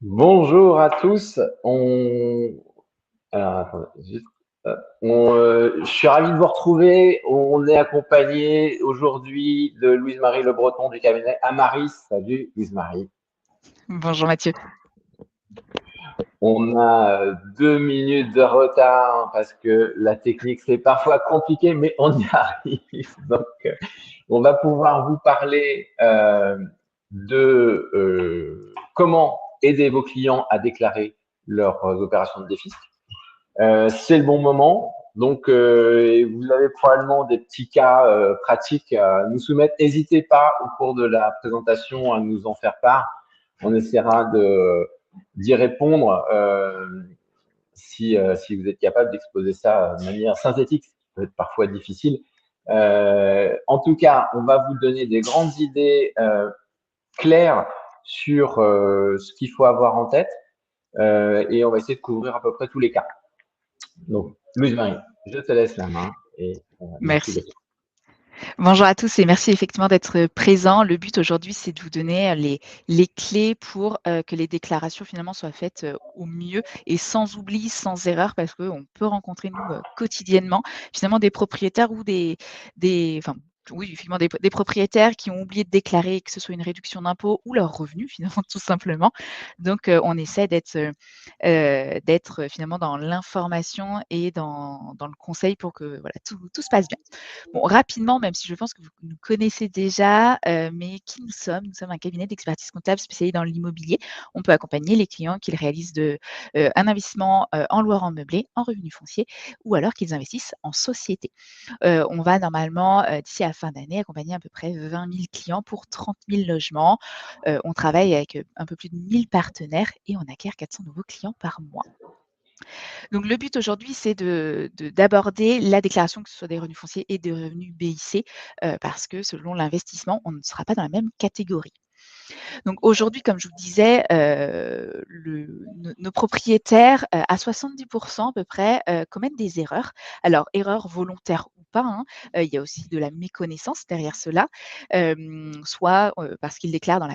Bonjour à tous. Alors, attendez, juste, je suis ravi de vous retrouver. On est accompagné aujourd'hui de Louise-Marie Le Breton du cabinet Amaris. Salut Louise-Marie. Bonjour Mathieu. On a 2 minutes de retard parce que la technique c'est parfois compliqué, mais on y arrive. Donc, on va pouvoir vous parler de comment aider vos clients à déclarer leurs opérations de déficit. C'est le bon moment. Donc, vous avez probablement des petits cas pratiques à nous soumettre. N'hésitez pas au cours de la présentation à nous en faire part. On essaiera d'y répondre si vous êtes capable d'exposer ça de manière synthétique, ce qui peut être parfois difficile. En tout cas, on va vous donner des grandes idées claires sur ce qu'il faut avoir en tête et on va essayer de couvrir à peu près tous les cas. Donc, Louise-Marie, je te laisse la main et merci Merci. beaucoup. Bonjour à tous et merci effectivement d'être présents. Le but aujourd'hui, c'est de vous donner les clés pour que les déclarations finalement soient faites au mieux et sans oubli, sans erreur, parce qu'on peut rencontrer nous quotidiennement finalement des propriétaires ou enfin, oui, effectivement, des propriétaires qui ont oublié de déclarer que ce soit une réduction d'impôt ou leur revenu, finalement, tout simplement. Donc, on essaie d'être finalement dans l'information et dans le conseil pour que voilà, tout se passe bien. Bon, rapidement, même si je pense que vous nous connaissez déjà, mais qui nous sommes? Nous sommes un cabinet d'expertise comptable spécialisé dans l'immobilier. On peut accompagner les clients qu'ils réalisent un investissement en loyer meublé, en revenu foncier, ou alors qu'ils investissent en société. On va normalement, d'ici à la fin d'année, accompagner à peu près 20 000 clients pour 30 000 logements. On travaille avec un peu plus de 1000 partenaires et on acquiert 400 nouveaux clients par mois. Donc, le but aujourd'hui, c'est d'aborder la déclaration, que ce soit des revenus fonciers et des revenus BIC, parce que selon l'investissement, on ne sera pas dans la même catégorie. Donc aujourd'hui, comme je vous disais, nos propriétaires, à 70% à peu près, commettent des erreurs. Alors, erreurs volontaires ou pas, hein, il y a aussi de la méconnaissance derrière cela, soit parce qu'ils déclarent dans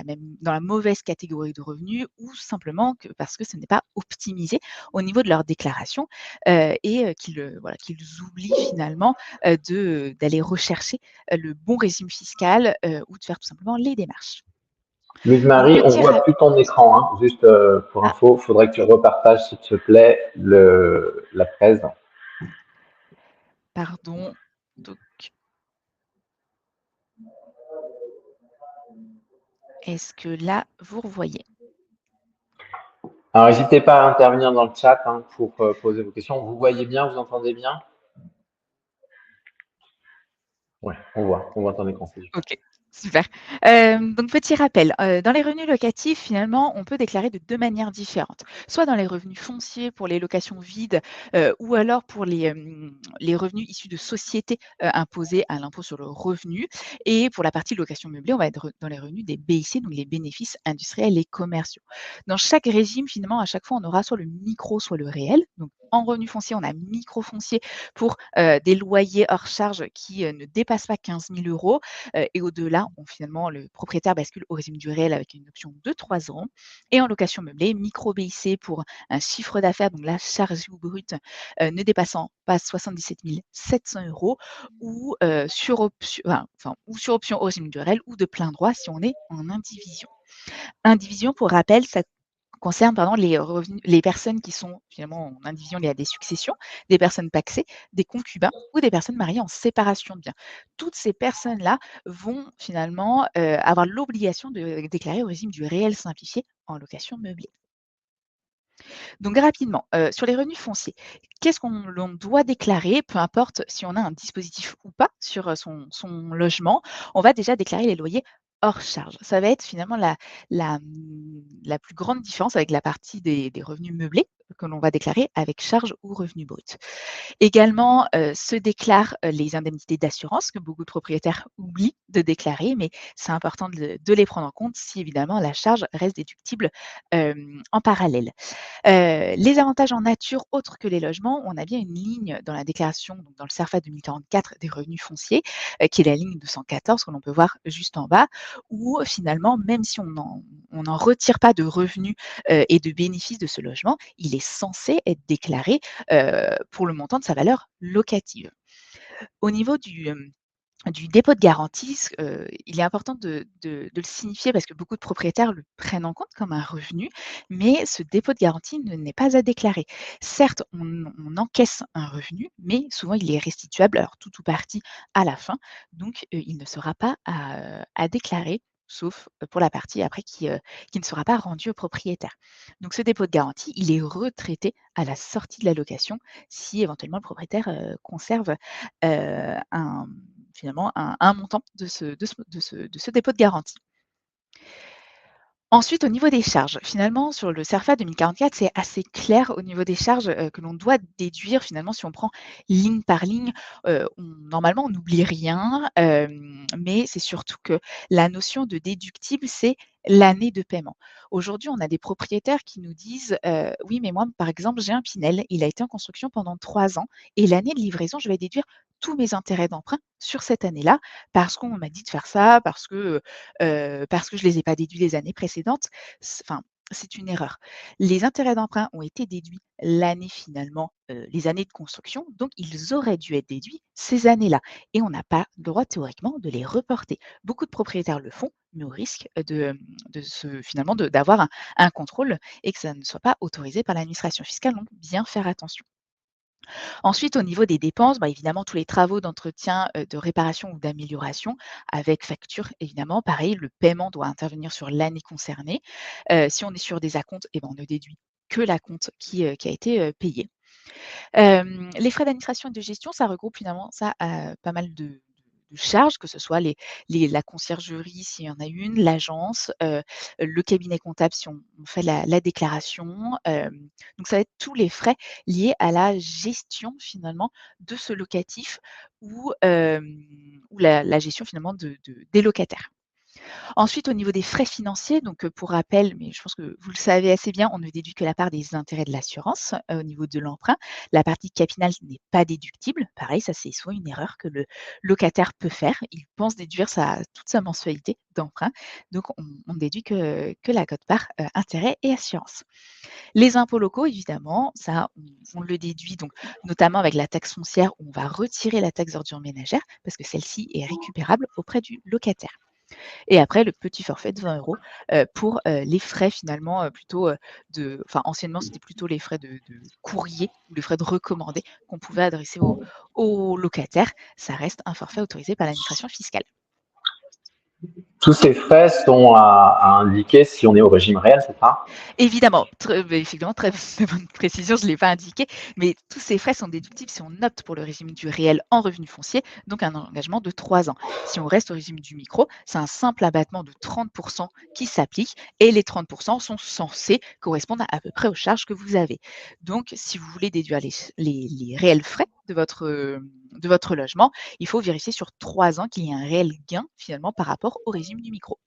la mauvaise catégorie de revenus ou simplement parce que ce n'est pas optimisé au niveau de leur déclaration et voilà, qu'ils oublient finalement d'aller rechercher le bon régime fiscal ou de faire tout simplement les démarches. Donc, Louise-Marie, on petit voit rap plus ton écran, hein. Juste pour ah, info, il faudrait que tu repartages, s'il te plaît, la presse. pardon. Donc, est-ce que là, vous revoyez? Alors, n'hésitez pas à intervenir dans le chat hein, pour poser vos questions. Vous voyez bien, vous entendez bien? Oui, on voit ton écran, c'est super. OK, super. Donc petit rappel, dans les revenus locatifs, finalement, on peut déclarer de 2 manières différentes. Soit dans les revenus fonciers pour les locations vides, ou alors pour les revenus issus de sociétés, imposées à l'impôt sur le revenu et pour la partie location meublée, on va être dans les revenus des BIC, donc les bénéfices industriels et commerciaux. Dans chaque régime, finalement, à chaque fois, on aura soit le micro, soit le réel. Donc en revenu foncier, on a micro-foncier pour, des loyers hors charges qui, ne dépassent pas 15 000 € et au-delà, finalement, le propriétaire bascule au régime du réel avec une option de 3 ans. Et en location meublée, micro BIC pour un chiffre d'affaires, donc là, chargé ou brut, ne dépassant pas 77 700 € ou, ou sur option au régime du réel ou de plein droit si on est en indivision. Indivision, pour rappel, ça concerne pardon, les personnes qui sont finalement en indivision liées à des successions, des personnes pacsées, des concubins ou des personnes mariées en séparation de biens. Toutes ces personnes-là vont finalement avoir l'obligation de déclarer au régime du réel simplifié en location meublée. Donc rapidement, sur les revenus fonciers, qu'est-ce qu'on l'on doit déclarer? Peu importe si on a un dispositif ou pas sur, son logement, on va déjà déclarer les loyers hors charge. Ça va être finalement la plus grande différence avec la partie des revenus meublés, que l'on va déclarer avec charge ou revenu brut. Également, se déclarent, les indemnités d'assurance que beaucoup de propriétaires oublient de déclarer, mais c'est important de les prendre en compte si évidemment la charge reste déductible, en parallèle. Les avantages en nature autres que les logements, on a bien une ligne dans la déclaration, donc dans le CERFA 2044 des revenus fonciers, qui est la ligne 214 que l'on peut voir juste en bas, où finalement, même si on n'en retire pas de revenus, et de bénéfices de ce logement, il est censé être déclaré, pour le montant de sa valeur locative. Au niveau du dépôt de garantie, il est important de le signifier parce que beaucoup de propriétaires le prennent en compte comme un revenu, mais ce dépôt de garantie n'est pas à déclarer. Certes, on encaisse un revenu, mais souvent il est restituable, alors tout ou partie à la fin, donc il ne sera pas à déclarer, sauf pour la partie après qui ne sera pas rendue au propriétaire. Donc ce dépôt de garantie, il est retraité à la sortie de la location si éventuellement le propriétaire, conserve, un finalement un montant de ce dépôt de garantie. Ensuite, au niveau des charges, finalement, sur le CERFA 2044, c'est assez clair au niveau des charges, que l'on doit déduire. Finalement, si on prend ligne par ligne, normalement, on n'oublie rien, mais c'est surtout que la notion de déductible, c'est l'année de paiement. Aujourd'hui, on a des propriétaires qui nous disent, «Oui, mais moi, par exemple, j'ai un Pinel, il a été en construction pendant 3 ans et l'année de livraison, je vais déduire tous mes intérêts d'emprunt sur cette année-là parce qu'on m'a dit de faire ça, parce que je les ai pas déduits les années précédentes. Enfin, c'est une erreur. Les intérêts d'emprunt ont été déduits l'année finalement, les années de construction, donc ils auraient dû être déduits ces années-là et on n'a pas le droit théoriquement de les reporter. Beaucoup de propriétaires le font, mais au risque de se finalement d'avoir un contrôle et que ça ne soit pas autorisé par l'administration fiscale, donc bien faire attention. Ensuite, au niveau des dépenses, bah, évidemment, tous les travaux d'entretien, de réparation ou d'amélioration avec facture, évidemment. Pareil, le paiement doit intervenir sur l'année concernée. Si on est sur des acomptes, eh ben, on ne déduit que l'acompte qui a été, payé. Les frais d'administration et de gestion, ça regroupe finalement ça, pas mal de charges, que ce soit la conciergerie s'il y en a une, l'agence, le cabinet comptable si on fait la déclaration. Donc ça va être tous les frais liés à la gestion finalement de ce locatif ou la gestion finalement des locataires. Ensuite, au niveau des frais financiers, donc pour rappel, mais je pense que vous le savez assez bien, on ne déduit que la part des intérêts de l'assurance, au niveau de l'emprunt. La partie capitale n'est pas déductible. Pareil, ça, c'est soit une erreur que le locataire peut faire. Il pense déduire toute sa mensualité d'emprunt. Donc on ne déduit que la quote-part, intérêts et assurance. Les impôts locaux, évidemment, ça, on le déduit donc notamment avec la taxe foncière où on va retirer la taxe d'ordure ménagère parce que celle-ci est récupérable auprès du locataire. Et après le petit forfait de 20 € pour, les frais finalement, plutôt, anciennement, c'était plutôt les frais de courrier ou les frais de recommandé qu'on pouvait adresser aux locataires. Ça reste un forfait autorisé par l'administration fiscale. Tous ces frais sont à indiquer si on est au régime réel, c'est ça? Évidemment, effectivement, très bonne précision, je ne l'ai pas indiqué, mais tous ces frais sont déductibles si on opte pour le régime du réel en revenu foncier, donc un engagement de 3 ans. Si on reste au régime du micro, c'est un simple abattement de 30 qui s'applique et les 30 sont censés correspondre à peu près aux charges que vous avez. Donc, si vous voulez déduire les réels frais de votre logement, il faut vérifier sur 3 ans qu'il y a un réel gain finalement par rapport au régime du micro.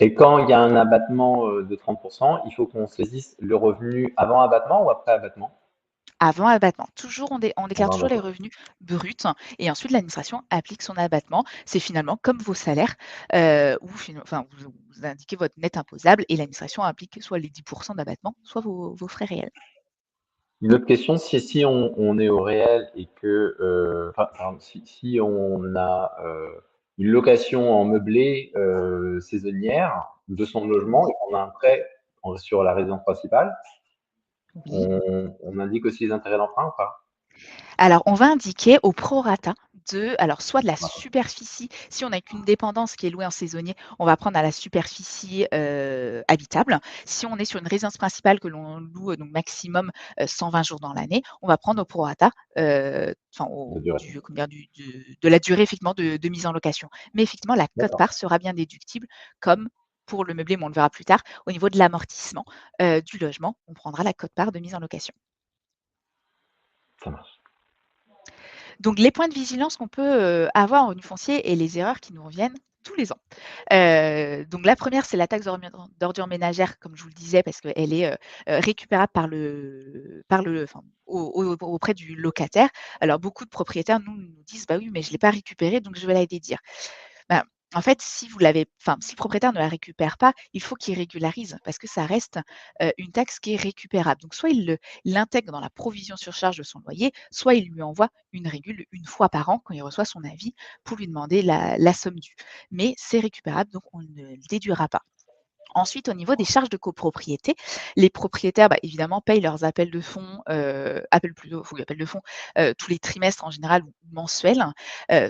Et quand il y a un abattement de 30%, il faut qu'on saisisse le revenu avant abattement ou après abattement? Avant abattement. Toujours on déclare Avant toujours les abattement. revenus bruts et ensuite l'administration applique son abattement. C'est finalement comme vos salaires, où vous indiquez votre net imposable et l'administration applique soit les 10 d'abattement, soit vos frais réels. Une autre question, si on est au réel et que, pardon, si on a une location en meublé saisonnière de son logement Oui, et qu'on a un prêt sur la résidence principale, oui. on indique aussi les intérêts d'emprunt ou pas? Alors, on va indiquer au prorata soit de la superficie, si on n'a qu'une dépendance qui est louée en saisonnier, on va prendre à la superficie, habitable. Si on est sur une résidence principale que l'on loue, donc maximum, 120 jours dans l'année, on va prendre au prorata, enfin De au durée. du comment dire? De la durée effectivement de mise en location. Mais effectivement, la D'accord. quote-part sera bien déductible comme pour le meublé, mais on le verra plus tard, au niveau de l'amortissement du logement, on prendra la quote-part de mise en location. Ça marche. Donc les points de vigilance qu'on peut, avoir en revenu foncier et les erreurs qui nous reviennent tous les ans. Donc la première, c'est la taxe d'ordures ménagères, comme je vous le disais, parce qu'elle est, récupérable enfin, auprès du locataire. Alors beaucoup de propriétaires nous disent: «Bah oui, mais je ne l'ai pas récupérée, donc je vais la déduire». Bah, en fait, si le propriétaire ne la récupère pas, il faut qu'il régularise parce que ça reste, une taxe qui est récupérable. Donc soit il l'intègre dans la provision sur charge de son loyer, soit il lui envoie une régule une fois par an quand il reçoit son avis pour lui demander la somme due. Mais c'est récupérable, donc on ne le déduira pas. Ensuite, au niveau des charges de copropriété, les propriétaires, bah, évidemment, payent leurs appels de fonds, appels de fonds, tous les trimestres en général ou mensuels.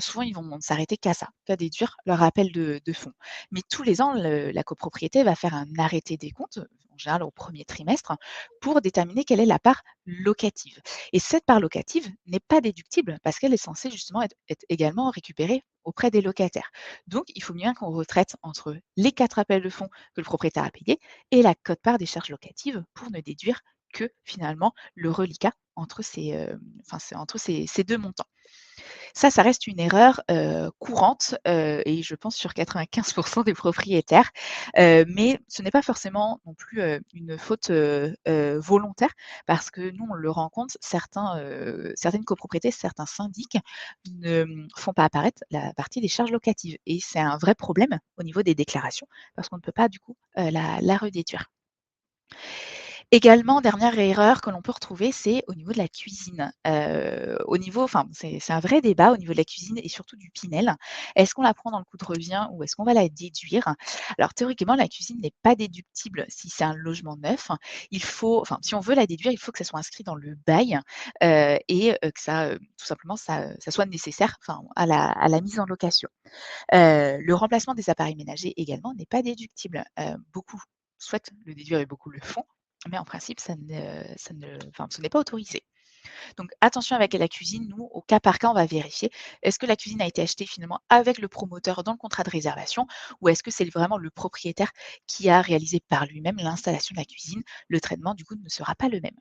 Souvent, ils vont s'arrêter qu'à ça, qu'à déduire leur appel de fonds. Mais tous les ans, la copropriété va faire un arrêté des comptes, en général au premier trimestre, pour déterminer quelle est la part locative. Et cette part locative n'est pas déductible parce qu'elle est censée justement être également récupérée auprès des locataires. Donc, il faut bien qu'on retraite entre les 4 appels de fonds que le propriétaire a payés et la quote-part des charges locatives pour ne déduire que finalement le reliquat entre ces 2 montants. Ça reste une erreur, courante, et je pense sur 95 des propriétaires, mais ce n'est pas forcément non plus, une faute, volontaire parce que nous, on le rencontre, certaines copropriétés, certains syndics ne, font pas apparaître la partie des charges locatives et c'est un vrai problème au niveau des déclarations parce qu'on ne peut pas du coup, la redéduire. Également, dernière erreur que l'on peut retrouver, c'est au niveau de la cuisine. C'est un vrai débat au niveau de la cuisine et surtout du Pinel. Est-ce qu'on la prend dans le coût de revient ou est-ce qu'on va la déduire? Alors théoriquement, la cuisine n'est pas déductible si c'est un logement neuf. Si on veut la déduire, il faut que ça soit inscrit dans le bail, que ça, tout simplement, ça soit nécessaire, enfin, à la mise en location. Le remplacement des appareils ménagers également n'est pas déductible. Beaucoup souhaitent le déduire et beaucoup le font, mais en principe, ce n'est pas autorisé. Donc attention avec la cuisine, nous, au cas par cas, on va vérifier, est-ce que la cuisine a été achetée finalement avec le promoteur dans le contrat de réservation ou est-ce que c'est vraiment le propriétaire qui a réalisé par lui-même l'installation de la cuisine? Le traitement, du coup, ne sera pas le même.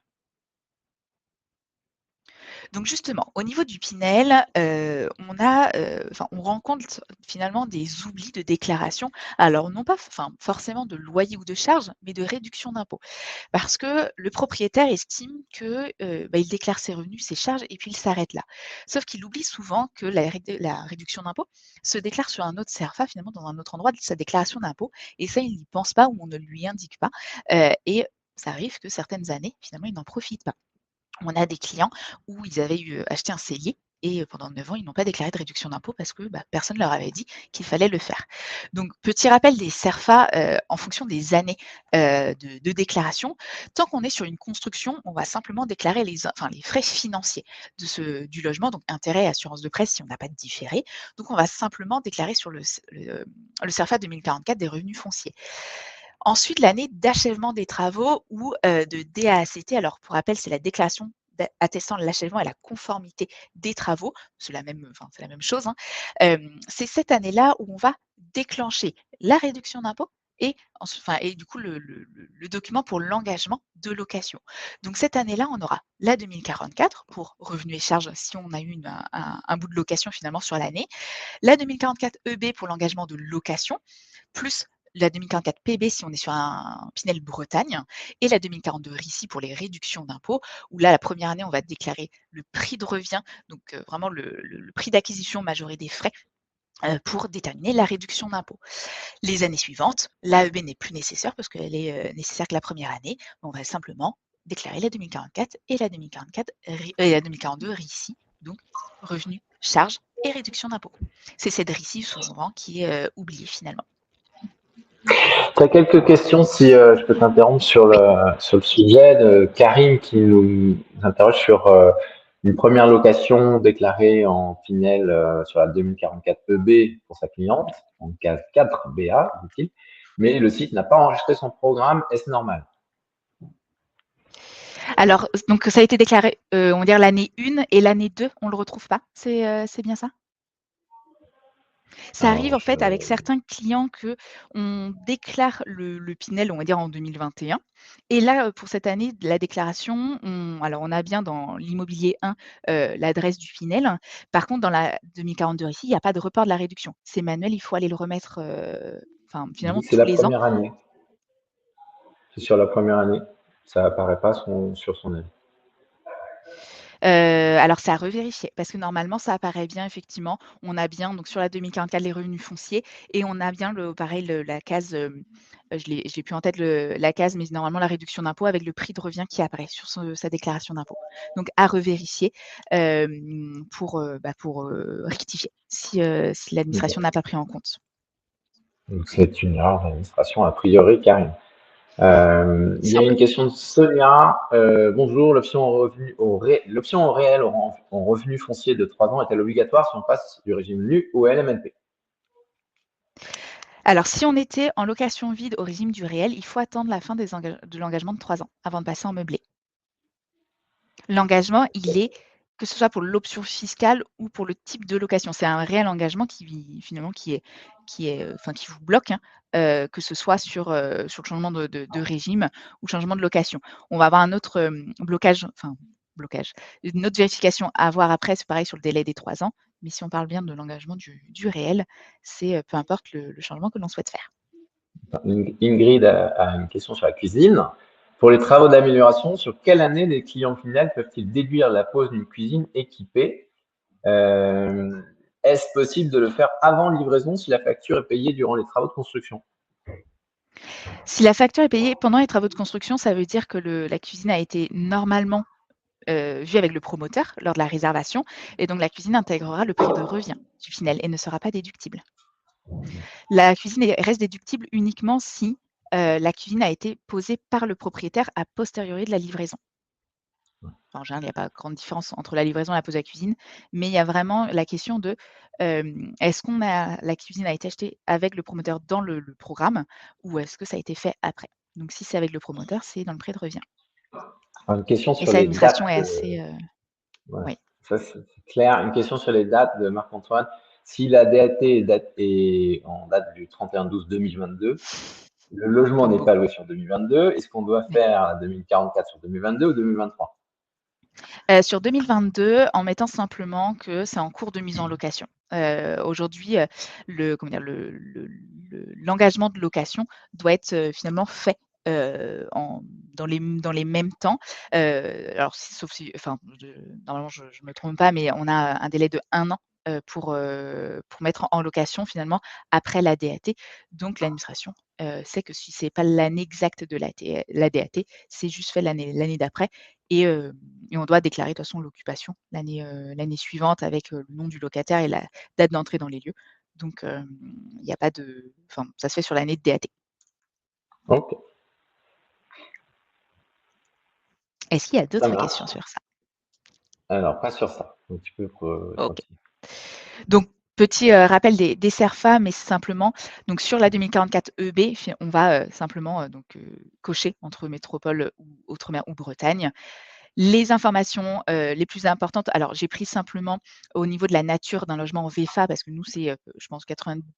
Donc justement, au niveau du Pinel, on rencontre finalement des oublis de déclaration. Alors non pas forcément de loyer ou de charges, mais de réduction d'impôt. Parce que le propriétaire estime que, il déclare ses revenus, ses charges et puis il s'arrête là. Sauf qu'il oublie souvent que la réduction d'impôt se déclare sur un autre CERFA, finalement dans un autre endroit de sa déclaration d'impôt et ça, il n'y pense pas ou on ne lui indique pas, et ça arrive que certaines années, finalement, il n'en profite pas. On a des clients où ils avaient acheté un cellier et pendant 9 ans, ils n'ont pas déclaré de réduction d'impôt parce que, personne ne leur avait dit qu'il fallait le faire. Donc petit rappel des CERFA, en fonction des années, de déclaration. Tant qu'on est sur une construction, on va simplement déclarer les frais financiers du logement, donc intérêts et assurance de prêt si on n'a pas de différé. Donc on va simplement déclarer sur le CERFA 2044 des revenus fonciers. Ensuite, l'année d'achèvement des travaux ou de DAACT. Alors pour rappel, c'est la déclaration attestant l'achèvement et la conformité des travaux. C'est la même chose, hein. C'est cette année-là où on va déclencher la réduction d'impôt et du coup le document pour l'engagement de location. Donc cette année-là, on aura la 2044 pour revenus et charges si on a eu un bout de location finalement sur l'année, la 2044 EB pour l'engagement de location, plus la 2044 PB si on est sur un Pinel Bretagne et la 2042 RICI pour les réductions d'impôts, où là, la première année, on va déclarer le prix de revient, donc vraiment le prix d'acquisition majoré des frais pour déterminer la réduction d'impôt. Les années suivantes, l'AEB n'est plus nécessaire parce qu'elle est nécessaire que la première année. On va simplement déclarer la 2044 et la 2044 et la 2042 RICI, donc revenus, charges et réduction d'impôt. C'est cette RICI souvent qui est oubliée finalement. Tu as quelques questions, si je peux t'interrompre Oui. sur le sujet de Karim qui nous interroge sur une première location déclarée en Pinel sur la 2044 EB pour sa cliente, en case 4BA, dit-il, mais le site n'a pas enregistré son programme, est-ce normal? Alors, donc ça a été déclaré, on va dire l'année 1 et l'année 2, on ne le retrouve pas, c'est bien ça? Ça arrive Alors, en fait avec certains clients qu'on déclare le Pinel, on va dire en 2021 et là, pour cette année, la déclaration, on a bien dans l'immobilier 1, l'adresse du Pinel. Par contre, dans la 2042 ici, il n'y a pas de report de la réduction. C'est manuel, il faut aller le remettre, enfin, vu finalement que c'est tous la les ans. première année, c'est sur la première année, ça apparaît pas sur son avis. Alors c'est à revérifier parce que normalement ça apparaît bien effectivement. On a bien donc sur la 2044 les revenus fonciers et on a bien la case, je l'ai plus en tête la case, mais normalement la réduction d'impôt avec le prix de revient qui apparaît sur sa déclaration d'impôt. Donc à revérifier, pour rectifier si l'administration n'a pas pris en compte. Donc c'est une erreur d'administration a priori, Karine. Il y a une Simple. question de Sonia. Bonjour, l'option au réel en revenu foncier de 3 ans est-elle obligatoire si on passe du régime NU au LMNP? Alors si on était en location vide au régime du réel, il faut attendre la fin de l'engagement de 3 ans avant de passer en meublé. L'engagement, il est que ce soit pour l'option fiscale ou pour le type de location. C'est un réel engagement finalement enfin qui vous bloque, hein, que ce soit sur le changement de régime ou changement de location. On va avoir un autre, blocage, une autre vérification à avoir après, c'est pareil sur le délai des 3 ans, mais si on parle bien de l'engagement du réel, c'est, peu importe le changement que l'on souhaite faire. Ingrid a une question sur la cuisine. Pour les travaux d'amélioration, sur quelle année les clients finaux peuvent-ils déduire la pose d'une cuisine équipée? Est-ce possible de le faire avant livraison si la facture est payée durant les travaux de construction? Si la facture est payée pendant les travaux de construction, ça veut dire que la cuisine a été normalement vue avec le promoteur lors de la réservation et donc la cuisine intégrera le prix de revient du final et ne sera pas déductible. La cuisine reste déductible uniquement si, la cuisine a été posée par le propriétaire a posteriori de la livraison. Enfin, en général, il n'y a pas grande différence entre la livraison et la pose de la cuisine, mais il y a vraiment la question de, est-ce qu'on a la cuisine a été achetée avec le promoteur dans le programme ou est-ce que ça a été fait après? Donc si c'est avec le promoteur, c'est dans le prix de revient Une question et sur ça les dates. l'administration est assez, Ouais, oui. ça c'est clair. Une question sur les dates de Marc-Antoine. Si la DAT est en date du 31/12/2022, le logement Comme n'est pas beaucoup. loué sur 2022, est-ce qu'on doit Oui. faire 2044 sur 2022 ou 2023? Sur 2022, en mettant simplement que c'est en cours de mise en location. Aujourd'hui, le comment dire? L'engagement de location doit être, finalement fait, en dans les mêmes temps. Alors sauf si enfin, normalement je me trompe pas, mais on a un délai de 1 an, pour mettre en location finalement après la DAT. Donc l'administration, sait que si c'est pas l'année exacte de la DAT, c'est juste fait l'année d'après et et on doit déclarer de toute façon l'occupation l'année suivante avec, le nom du locataire et la date d'entrée dans les lieux. Donc il y a pas de enfin, ça se fait sur l'année de DAT. Ok, Est-ce qu'il y a ça d'autres marche. questions sur ça? Alors, pas sur ça. Donc, tu peux OK. continuer. Donc petit, rappel des CERFA, mais simplement donc sur la 2044 EB, on va, simplement, cocher entre métropole ou outre-mer ou Bretagne. Les informations, les plus importantes alors j'ai pris simplement au niveau de la nature d'un logement en VFA parce que nous c'est, je pense 95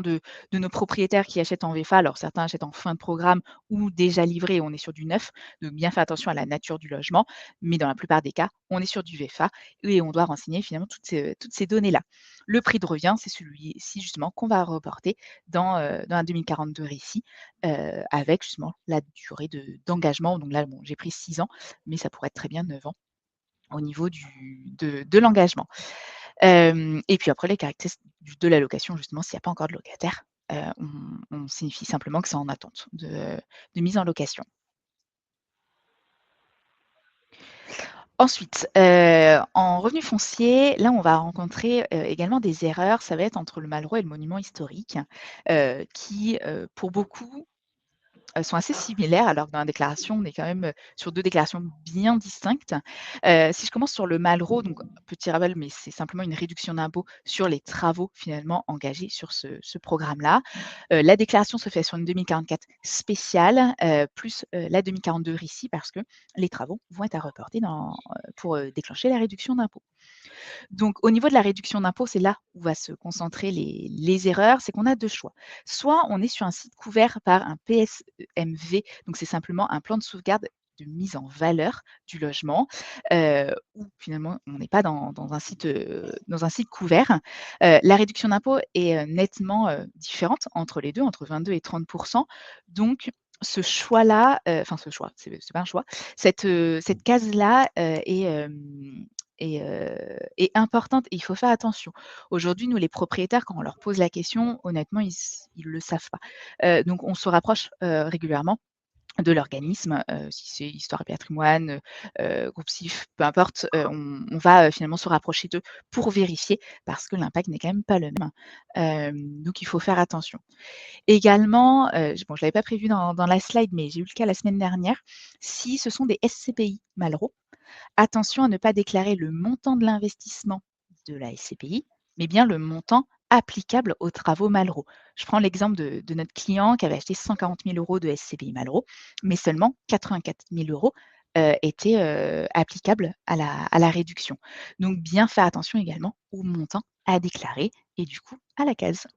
de nos propriétaires qui achètent en VFA. Alors certains achètent en fin de programme ou déjà livré, on est sur du neuf, donc bien faire attention à la nature du logement, mais dans la plupart des cas, on est sur du VFA et on doit renseigner finalement toutes ces données-là. Le prix de revient, c'est celui-ci justement qu'on va reporter dans un 2042 ici, avec justement la durée d'engagement. Donc là, bon, j'ai pris 6 ans, mais ça pourrait être très bien 9 ans au niveau de l'engagement. Et puis après les caractéristiques de la location, justement, s'il n'y a pas encore de locataire, on signifie simplement que c'est en attente de mise en location. Ensuite, en revenu foncier, là, on va rencontrer, également des erreurs. Ça va être entre le Malraux et le monument historique, qui, pour beaucoup sont assez similaires, alors que dans la déclaration, on est quand même sur 2 déclarations bien distinctes. Si je commence sur le Malraux, donc petit rappel, mais c'est simplement une réduction d'impôt sur les travaux finalement engagés sur ce programme-là. La déclaration se fait sur une 2044 spéciale, plus la 2042 RICI parce que les travaux vont être à reporter pour déclencher la réduction d'impôt. Donc, au niveau de la réduction d'impôt, c'est là où va se concentrer les erreurs, c'est qu'on a 2 choix. Soit on est sur un site couvert par un PSMV, donc c'est simplement un plan de sauvegarde de mise en valeur du logement, où finalement on n'est pas dans un site couvert. La réduction d'impôt est, nettement, différente entre les 2, entre 22 et 30. Donc ce choix-là, enfin ce choix, c'est pas un choix, cette case-là, est importante et il faut faire attention. Aujourd'hui, nous, les propriétaires, quand on leur pose la question, honnêtement, ils le savent pas. Donc on se rapproche, régulièrement de l'organisme, si c'est Histoire et Patrimoine, Groupe SIF, peu importe, on va, finalement se rapprocher d'eux pour vérifier parce que l'impact n'est quand même pas le même. Donc il faut faire attention. Également, bon, je l'avais pas prévu dans la slide, mais j'ai eu le cas la semaine dernière, si ce sont des SCPI Malraux, attention à ne pas déclarer le montant de l'investissement de la SCPI, mais bien le montant applicable aux travaux Malraux. Je prends l'exemple de notre client qui avait acheté 140 000 € de SCPI Malraux, mais seulement 84 000 € étaient applicables à la réduction. Donc, bien faire attention également au montant à déclarer et du coup à la case.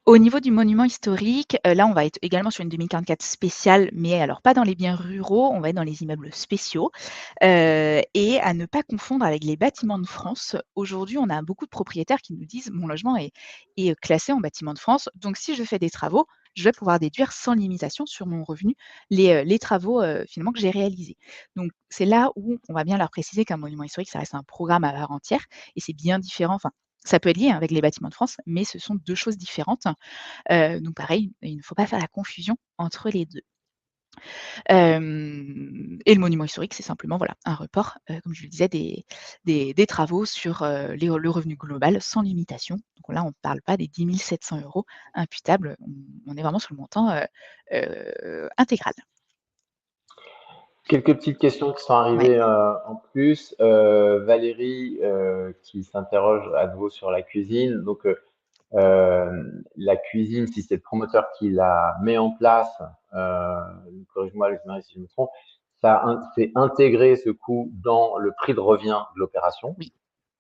Au niveau du monument historique, là, on va être également sur une 2044 spéciale, mais alors pas dans les biens ruraux, on va être dans les immeubles spéciaux, et à ne pas confondre avec les bâtiments de France. Aujourd'hui, on a beaucoup de propriétaires qui nous disent: «Mon logement est classé en bâtiment de France, donc si je fais des travaux, je vais pouvoir déduire sans limitation sur mon revenu les travaux, finalement que j'ai réalisés». Donc c'est là où on va bien leur préciser qu'un monument historique, ça reste un programme à part entière et c'est bien différent, enfin, ça peut être lié, hein, avec les bâtiments de France, mais ce sont 2 choses différentes. Donc pareil, il ne faut pas faire la confusion entre les 2. Et le monument historique, c'est simplement, voilà, un report, comme je le disais, des travaux sur, le revenu global sans limitation. Donc là, on ne parle pas des 10 700 € imputables, on est vraiment sur le montant, intégral. Quelques petites questions qui sont Ouais, arrivées en plus. Valérie qui s'interroge à nouveau sur la cuisine. Donc, la cuisine, si c'est le promoteur qui la met en place, corrige-moi Marie si je me trompe, c'est intégrer ce coût dans le prix de revient de l'opération oui,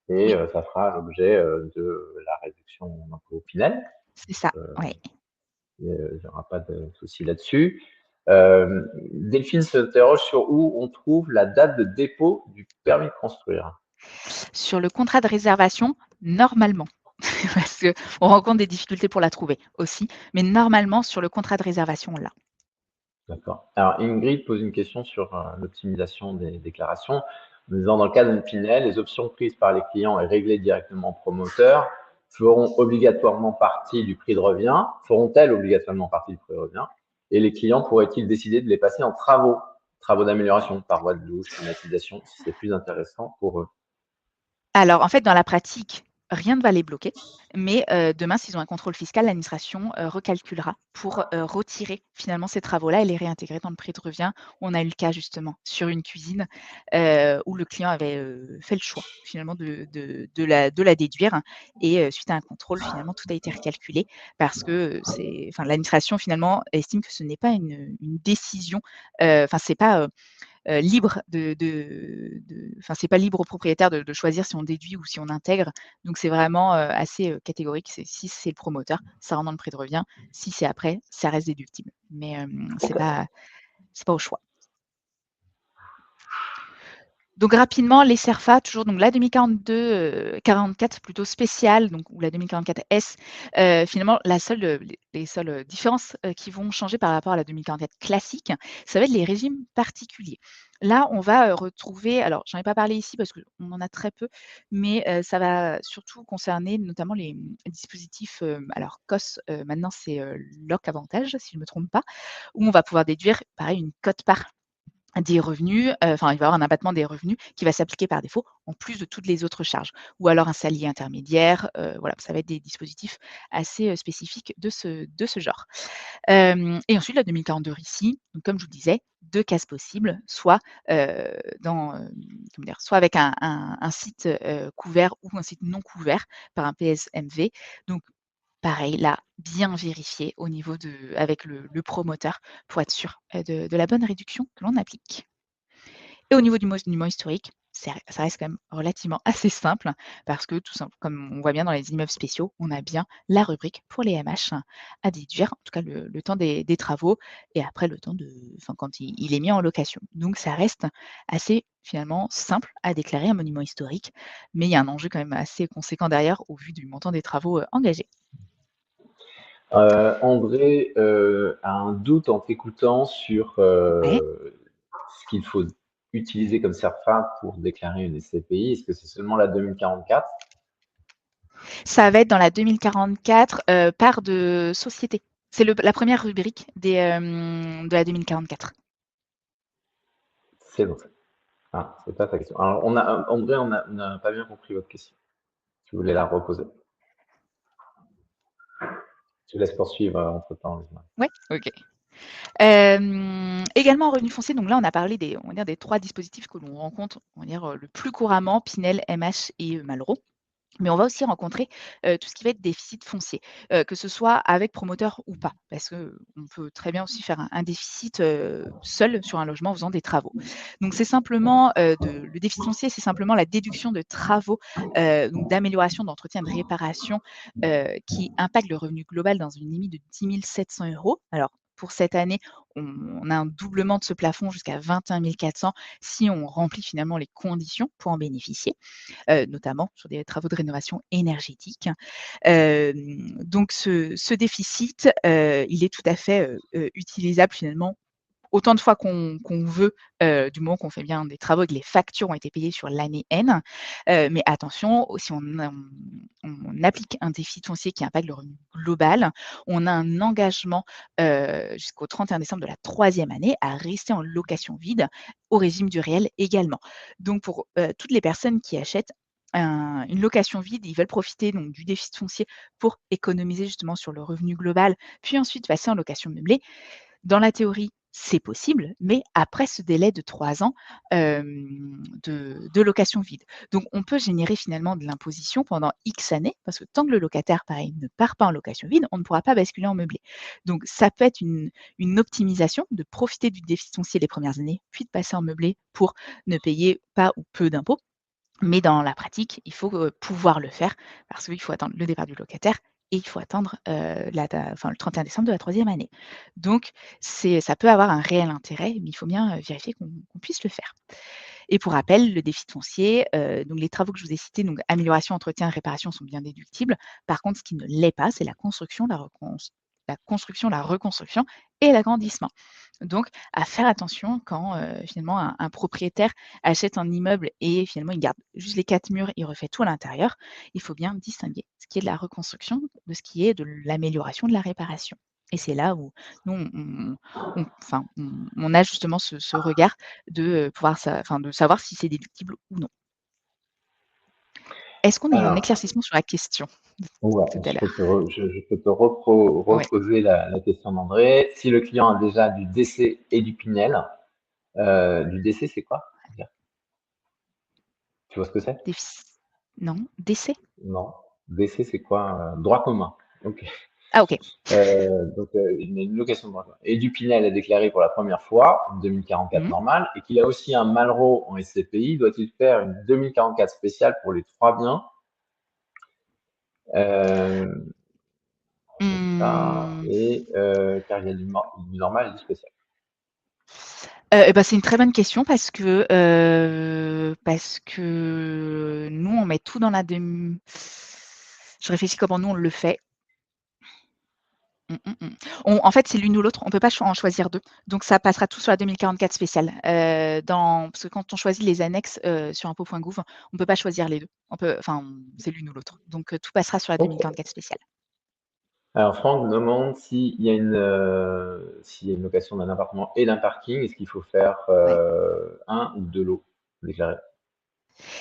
et oui, ça fera l'objet de la réduction d'impôt Pinel. c'est ça, Euh, ouais. il n'y aura pas de souci là-dessus. Delphine s'interroge sur où on trouve la date de dépôt du permis de construire. Sur le contrat de réservation, normalement, parce qu'on rencontre des difficultés pour la trouver aussi, mais normalement sur le contrat de réservation, on l'a. D'accord. Alors, Ingrid pose une question sur l'optimisation des déclarations, en disant dans le cas d'une Pinel, les options prises par les clients et réglées directement au promoteur feront-elles obligatoirement partie du prix de revient, et les clients pourraient-ils décider de les passer en travaux d'amélioration, parois de douche, climatisation, si c'est plus intéressant pour eux? Alors, en fait, dans la pratique, rien ne va les bloquer, mais demain, s'ils ont un contrôle fiscal, l'administration, recalculera pour, retirer finalement ces travaux-là et les réintégrer dans le prix de revient. On a eu le cas justement sur une cuisine, où le client avait, fait le choix finalement de la déduire et suite à un contrôle, finalement, tout a été recalculé parce que, l'administration finalement estime que ce n'est pas une décision, enfin c'est pas, libre enfin, c'est pas libre au propriétaire de choisir si on déduit ou si on intègre. Donc c'est vraiment, assez, catégorique. C'est si c'est le promoteur, ça rentre dans le prix de revient. Si c'est après, ça reste déductible. Mais, Ok. c'est pas au choix. Donc rapidement, les CERFA, toujours donc la 2042, 44 plutôt spéciale, donc ou la 2044 S, finalement la seule, les seules, différences, qui vont changer par rapport à la 2044 classique, ça va être les régimes particuliers. Là, on va, retrouver alors j'en ai pas parlé ici parce qu'on en a très peu, mais, ça va surtout concerner notamment les, dispositifs, alors COS, maintenant c'est, Loc Avantage si je ne me trompe pas, où on va pouvoir déduire pareil une quote-part des revenus, enfin, il va y avoir un abattement des revenus qui va s'appliquer par défaut, en plus de toutes les autres charges. Ou alors un salier intermédiaire, voilà, ça va être des dispositifs assez, spécifiques de ce genre. Et ensuite la 2042 ici, donc comme je vous disais, 2 cases possibles, soit, dans, comment dire? Soit avec un site, couvert ou un site non couvert par un PSMV. Donc pareil, là, bien vérifier au niveau de avec le promoteur pour être sûr, de la bonne réduction que l'on applique. Et au niveau du monument historique, ça reste quand même relativement assez simple parce que tout simple comme on voit bien dans les immeubles spéciaux, on a bien la rubrique pour les MH à déduire, en tout cas le temps des travaux et après le temps de enfin quand il est mis en location. Donc ça reste assez finalement simple à déclarer un monument historique, mais il y a un enjeu quand même assez conséquent derrière au vu du montant des travaux, engagés. André a un doute en t'écoutant sur Ouais. ce qu'il faut utiliser comme CERFA pour déclarer une SCPI. Est-ce que c'est seulement la 2044? Ça va être dans la 2044, part de société. C'est la première rubrique de la 2044. C'est bon. Ah, c'est pas ta question. Alors, André, on n'a pas bien compris votre question. Si vous voulez la reposer. Je vous laisse poursuivre entre-temps. Lisa. Ouais, OK. Également en revenu foncier, donc là, on a parlé on va dire des 3 dispositifs que l'on rencontre, on va dire, le plus couramment, Pinel, MH et Malraux. Mais on va aussi rencontrer, tout ce qui va être déficit foncier, que ce soit avec promoteur ou pas. Parce qu'on peut très bien aussi faire un déficit, seul sur un logement en faisant des travaux. Donc c'est simplement, le déficit foncier, c'est simplement la déduction de travaux, donc d'amélioration, d'entretien, de réparation, qui impactent le revenu global dans une limite de 10 700 €. Alors pour cette année, on a un doublement de ce plafond jusqu'à 21 400 si on remplit finalement les conditions pour en bénéficier, notamment sur des travaux de rénovation énergétique. Donc ce déficit, il est tout à fait, utilisable finalement autant de fois qu'on veut, du moment qu'on fait bien des travaux et que les factures ont été payées sur l'année N. Mais attention, si on applique un déficit foncier qui impacte le revenu global, on a un engagement, jusqu'au 31 décembre de la troisième année à rester en location vide, au régime du réel également. Donc pour, toutes les personnes qui achètent une location vide, ils veulent profiter donc du déficit foncier pour économiser justement sur le revenu global, puis ensuite passer en location meublée. Dans la théorie, c'est possible, mais après ce délai de 3 ans, de location vide. Donc on peut générer finalement de l'imposition pendant X années, parce que tant que le locataire, pareil, ne part pas en location vide, on ne pourra pas basculer en meublé. Donc ça peut être une optimisation de profiter du déficit foncier les premières années, puis de passer en meublé pour ne payer pas ou peu d'impôts. Mais dans la pratique, il faut, pouvoir le faire parce qu'il faut attendre le départ du locataire et il faut attendre, le 31 décembre de la troisième année. Donc ça peut avoir un réel intérêt, mais il faut bien, vérifier qu'on puisse le faire. Et pour rappel, le déficit foncier, donc les travaux que je vous ai cités, donc amélioration, entretien, réparation sont bien déductibles. Par contre, ce qui ne l'est pas, c'est la construction, la reconstruction et l'agrandissement. Donc à faire attention quand, finalement un propriétaire achète un immeuble et finalement il garde juste les 4 murs, il refait tout à l'intérieur. Il faut bien distinguer ce qui est de la reconstruction de ce qui est de l'amélioration, de la réparation. Et c'est là où nous on a justement ce regard de, pouvoir de savoir si c'est déductible ou non. Est-ce qu'on a un Alors, éclaircissement sur la question de ouais, tout à l'heure? je peux te Ouais, reposer la question d'André. Si le client a déjà du DC et du Pinel, du DC, c'est quoi? Tu vois ce que c'est? défici non, décès? Non. DC, c'est quoi? Droit commun. Ok. Ah OK. Une location de droit commun. Et du Pinel est déclaré pour la première fois, en 2044 Mmh. normal, et qu'il a aussi un Malraux en SCPI, doit-il faire une 2044 spéciale pour les trois biens? Euh, c'est ça. Mmh. Et car il y a du normal et du spécial. Et bah, c'est une très bonne question parce que nous, on met tout dans la je réfléchis comment nous on le fait. Mmh, mmh, mmh. En fait, c'est l'une ou l'autre, on peut pas en choisir 2. Donc ça passera tout sur la 2044 spéciale. Parce que quand on choisit les annexes, sur impôts.gouv, on peut pas choisir les 2. C'est l'une ou l'autre. Donc tout passera sur la Ok. 2044 spéciale. Alors, Franck demande s'il y a s'il y a une location d'un appartement et d'un parking, est-ce qu'il faut faire Ouais. un ou deux lots déclarés?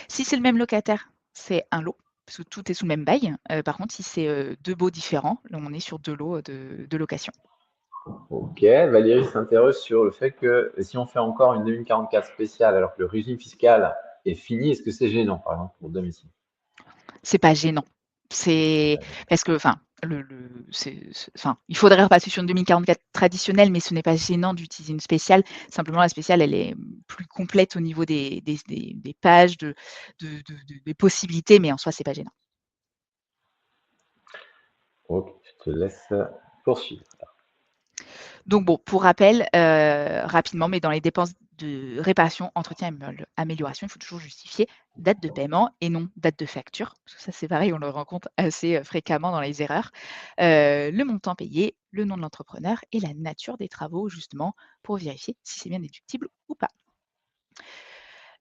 Si c'est le même locataire, c'est un lot, parce que tout est sous le même bail. Par contre, si c'est, 2 baux différents, là, on est sur 2 lots, de location. Ok, Valérie s'interroge sur le fait que si on fait encore une 2044 spéciale alors que le régime fiscal est fini, est-ce que c'est gênant, par exemple, pour domicile? C'est pas gênant. C'est parce que enfin, enfin, il faudrait repasser sur une 2044 traditionnelle, mais ce n'est pas gênant d'utiliser une spéciale. Simplement, la spéciale, elle est, plus complète au niveau des pages, des possibilités, mais en soi, c'est pas gênant. Ok, je te laisse poursuivre. Donc bon, pour rappel, rapidement, mais dans les dépenses de réparation, entretien et amélioration, il faut toujours justifier date de paiement et non date de facture. Parce que ça, c'est pareil, on le rencontre assez, fréquemment dans les erreurs. Le montant payé, le nom de l'entrepreneur et la nature des travaux, justement, pour vérifier si c'est bien déductible ou pas.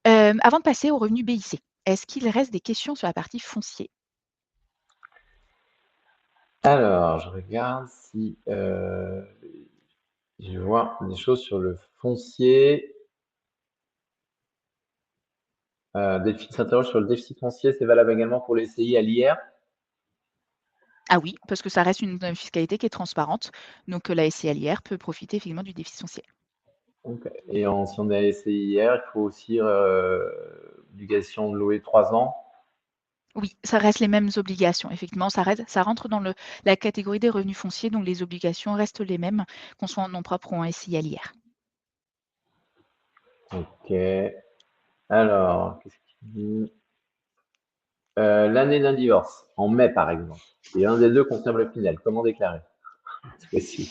Avant de passer au revenu BIC, est-ce qu'il reste des questions sur la partie foncier? Alors, je regarde si je vois des choses sur le foncier. Delphine s'interroge sur le déficit foncier, c'est valable également pour les SCI à l'IR? Ah oui, parce que ça reste une, fiscalité qui est transparente, donc la SCI peut profiter effectivement du déficit foncier. Ok. Et si on est à SCIR, il faut aussi obligation de louer 3 ans. Oui, ça reste les mêmes obligations. Effectivement, ça rentre dans la catégorie des revenus fonciers, donc les obligations restent les mêmes, qu'on soit en nom propre ou en SCI à l'IR. Ok. Alors, qu'est-ce qu'il dit? L'année d'un divorce, en mai par exemple, et un des deux conserve le Pinel, comment déclarer? C'est possible.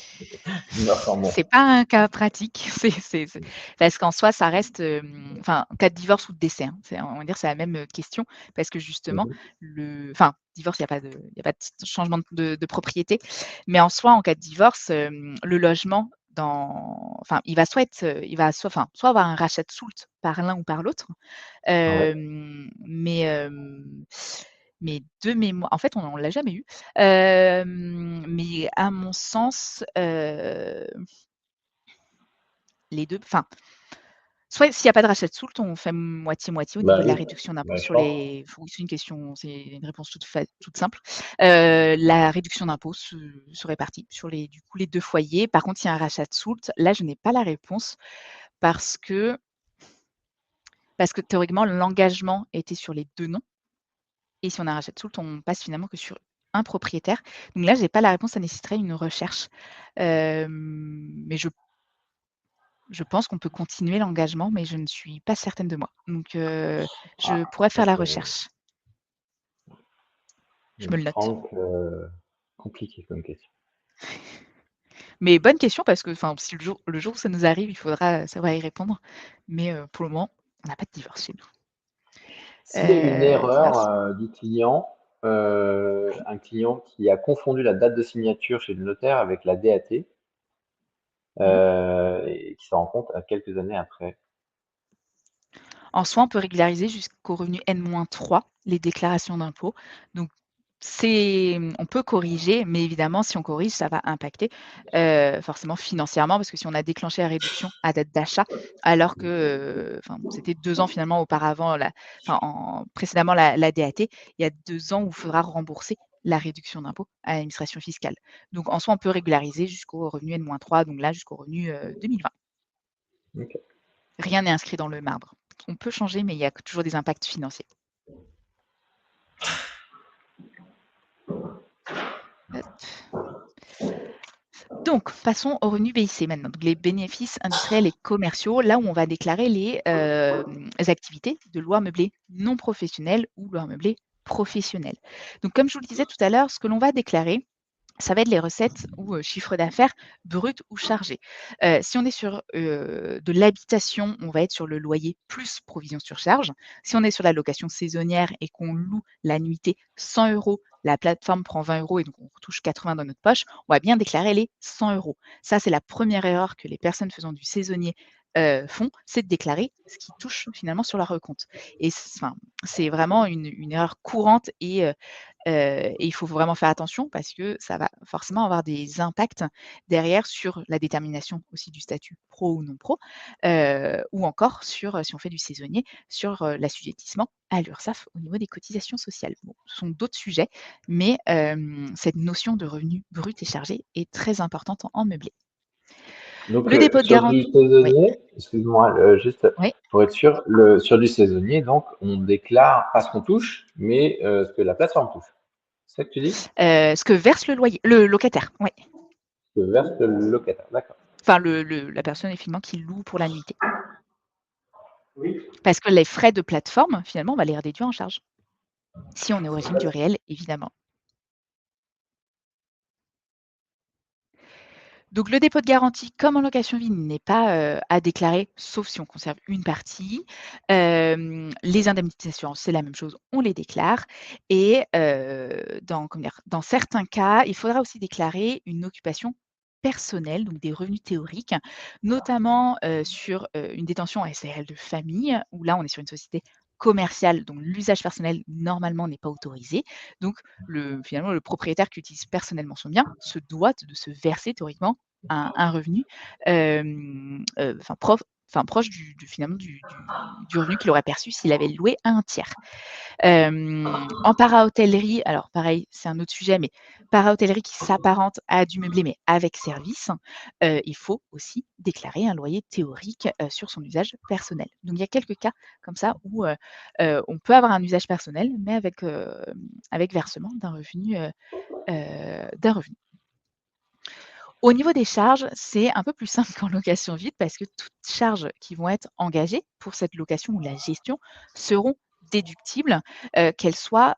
Divorce en mai. C'est pas un cas pratique, parce qu'en soi, ça reste, enfin, en cas de divorce ou de décès, hein, on va dire, c'est la même, question parce que justement Mhm. enfin, divorce, il y a pas de changement de propriété, mais en soi, en cas de divorce, le logement enfin, il va soit enfin, soit avoir un rachat de soult par l'un ou par l'autre, Ouais. mais mais de mémoire en fait, on l'a jamais eu, mais à mon sens, les 2 enfin, soit s'il y a pas de rachat de soult, on fait moitié-moitié au niveau Bah de la oui, réduction d'impôt bah, je sur pense. les oui, c'est une réponse toute simple. La réduction d'impôt se répartit sur du coup, les 2 foyers. Par contre, s'il y a un rachat de soult, là, je n'ai pas la réponse parce que théoriquement, l'engagement était sur les 2 noms et si on a un rachat de soult, on passe finalement que sur un propriétaire. Donc là, j'ai pas la réponse, ça nécessiterait une recherche. Mais je pense qu'on peut continuer l'engagement, mais je ne suis pas certaine de moi. Donc, je Ah, pourrais ça faire la c'est recherche. Je me le note. Franck, compliqué comme question. Mais bonne question parce que, enfin, si le jour où ça nous arrive, il faudra savoir y répondre. Mais, pour le moment, on n'a pas de divorce chez nous. S'il y a eu une erreur Divorce. du client, un client qui a confondu la date de signature chez le notaire avec la DAT, Mmh. et qui s'en rend compte à quelques années après. En soi, on peut régulariser jusqu'au revenu N-3 les déclarations d'impôts. Donc on peut corriger, mais évidemment, si on corrige, ça va impacter, forcément financièrement parce que si on a déclenché la réduction à date d'achat, alors que, enfin, c'était 2 ans finalement auparavant précédemment la DAT, il y a 2 ans où il faudra rembourser la réduction d'impôt à l'administration fiscale. Donc en soi, on peut régulariser jusqu'au revenu N-3, donc là jusqu'au revenu, 2020. Ok. Rien n'est inscrit dans le marbre. On peut changer, mais il y a toujours des impacts financiers. Hop. Donc, passons aux revenus BIC maintenant. Donc, les bénéfices industriels et commerciaux, là où on va déclarer les activités de loi meublé non professionnelle ou loi meublé professionnelle. Donc, comme je vous le disais tout à l'heure, ce que l'on va déclarer, ça va être les recettes ou chiffre d'affaires brut ou chargé. Si on est sur, de l'habitation, on va être sur le loyer plus provision sur charge. Si on est sur la location saisonnière et qu'on loue la nuitée 100 €, la plateforme prend 20 € et donc on retouche 80 dans notre poche, on va bien déclarer les 100 €. Ça, c'est la première erreur que les personnes faisant du saisonnier, font, c'est de déclarer ce qui touche finalement sur leur compte et enfin, c'est vraiment une erreur courante et Et il faut vraiment faire attention parce que ça va forcément avoir des impacts derrière sur la détermination aussi du statut pro ou non pro, ou encore sur, si on fait du saisonnier, sur, l'assujettissement à l'URSSAF au niveau des cotisations sociales. Bon, ce sont d'autres sujets, mais cette notion de revenu brut et chargé est très importante en meublé. Donc, Le dépôt de sur du garantie oui, saisonnier, excuse-moi, juste oui, pour être sûr, sur du saisonnier, donc, on déclare pas ce qu'on touche, mais ce que la plateforme touche. C'est ça que tu dis? ce que verse le locataire, oui. Ce que verse le locataire. D'accord. Enfin le la personne effectivement qui loue pour la nuitée. Oui. Parce que les frais de plateforme, finalement, on va les redéduire en charge. Si on est au régime du réel, évidemment. Donc le dépôt de garantie, comme en location vie, n'est pas, à déclarer, sauf si on conserve une partie. Les indemnités d'assurance, c'est la même chose, on les déclare et dans comment dire? Dans certains cas, il faudra aussi déclarer une occupation personnelle, donc des revenus théoriques, notamment, sur, une détention SARL de famille, où là, on est sur une société commerciale, donc l'usage personnel, normalement, n'est pas autorisé. Donc finalement, le propriétaire qui utilise personnellement son bien se doit de se verser théoriquement un revenu, enfin proche finalement du revenu qu'il aurait perçu s'il avait loué à un tiers. En para-hôtellerie, alors pareil, c'est un autre sujet, mais para-hôtellerie qui s'apparente à du meublé, mais avec service, il faut aussi déclarer un loyer théorique, sur son usage personnel. Donc il y a quelques cas comme ça où, on peut avoir un usage personnel, mais avec versement d'un revenu. Au niveau des charges, c'est un peu plus simple qu'en location vide parce que toutes charges qui vont être engagées pour cette location ou la gestion seront déductibles, qu'elles soient,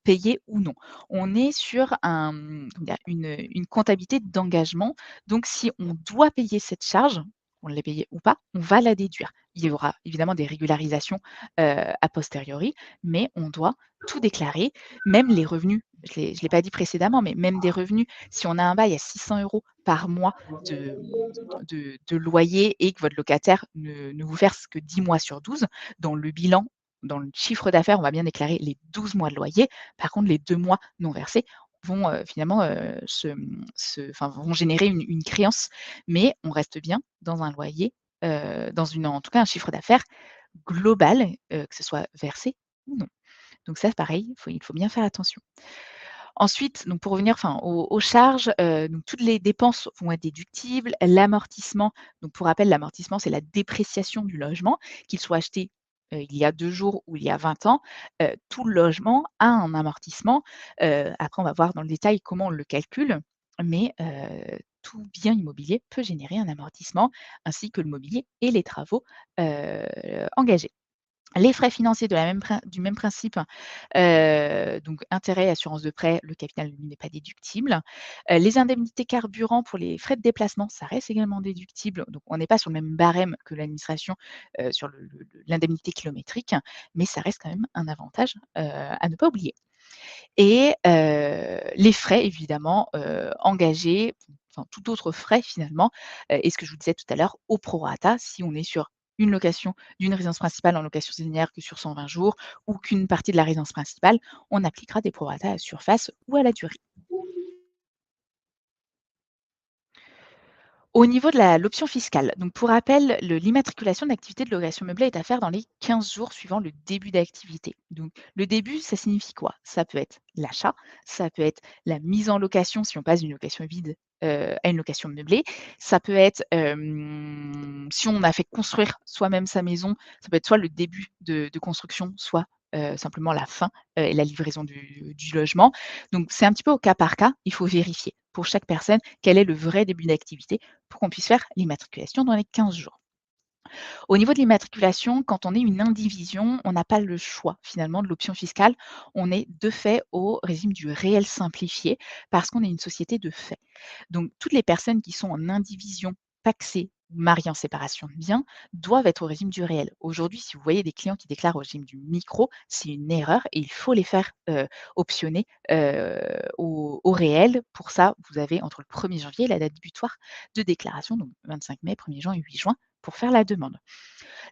payées ou non. On est sur comment dire? Une comptabilité d'engagement, donc si on doit payer cette charge, qu'on l'ait payée ou pas, on va la déduire. Il y aura évidemment des régularisations, a posteriori, mais on doit tout déclarer, même les revenus, je l'ai pas dit précédemment, mais même des revenus si on a un bail à 600 € par mois de, de loyer et que votre locataire ne vous verse que 10 mois sur 12, dans le bilan, dans le chiffre d'affaires, on va bien déclarer les 12 mois de loyer. Par contre, les 2 mois non versés vont, finalement, enfin, vont générer une créance, mais on reste bien dans un loyer, dans en tout cas un chiffre d'affaires global, que ce soit versé ou non. Donc ça, pareil, il faut bien faire attention. Ensuite, donc pour revenir enfin aux charges, donc toutes les dépenses vont être déductibles. L'amortissement, donc pour rappel, l'amortissement, c'est la dépréciation du logement, qu'il soit acheté, il y a 2 jours ou il y a 20 ans, tout le logement a un amortissement. Après on va voir dans le détail comment on le calcule, mais tout bien immobilier peut générer un amortissement, ainsi que le mobilier et les travaux, engagés. Les frais financiers de la même du même principe, donc intérêt, assurance de prêt, le capital lui n'est pas déductible. Les indemnités carburant pour les frais de déplacement, ça reste également déductible, donc on n'est pas sur le même barème que l'administration, sur l'indemnité kilométrique, mais ça reste quand même un avantage, à ne pas oublier. Et les frais évidemment, engagés, enfin tout autre frais finalement, et ce que je vous disais tout à l'heure, au prorata, si on est sur une location d'une résidence principale en location saisonnière que sur 120 jours ou qu'une partie de la résidence principale, on appliquera des prorata à la surface ou à la durée. Au niveau de l'option fiscale, donc pour rappel, l'immatriculation d'activité de location meublée est à faire dans les 15 jours suivant le début d'activité. Donc le début, ça signifie quoi? Ça peut être l'achat, ça peut être la mise en location si on passe d'une location vide, à une location meublée. Ça peut être, si on a fait construire soi-même sa maison, ça peut être soit le début de construction, soit, simplement la fin, et la livraison du logement. Donc c'est un petit peu au cas par cas, il faut vérifier pour chaque personne quel est le vrai début d'activité pour qu'on puisse faire l'immatriculation dans les 15 jours. Au niveau de l'immatriculation, quand on est une indivision, on n'a pas le choix finalement de l'option fiscale. On est de fait au régime du réel simplifié parce qu'on est une société de fait. Donc toutes les personnes qui sont en indivision pacsée mariés en séparation de biens doivent être au régime du réel. Aujourd'hui, si vous voyez des clients qui déclarent au régime du micro, c'est une erreur et il faut les faire optionner au réel. Pour ça, vous avez entre le 1er janvier et la date butoir de déclaration, donc 25 mai, 1er juin et 8 juin, pour faire la demande.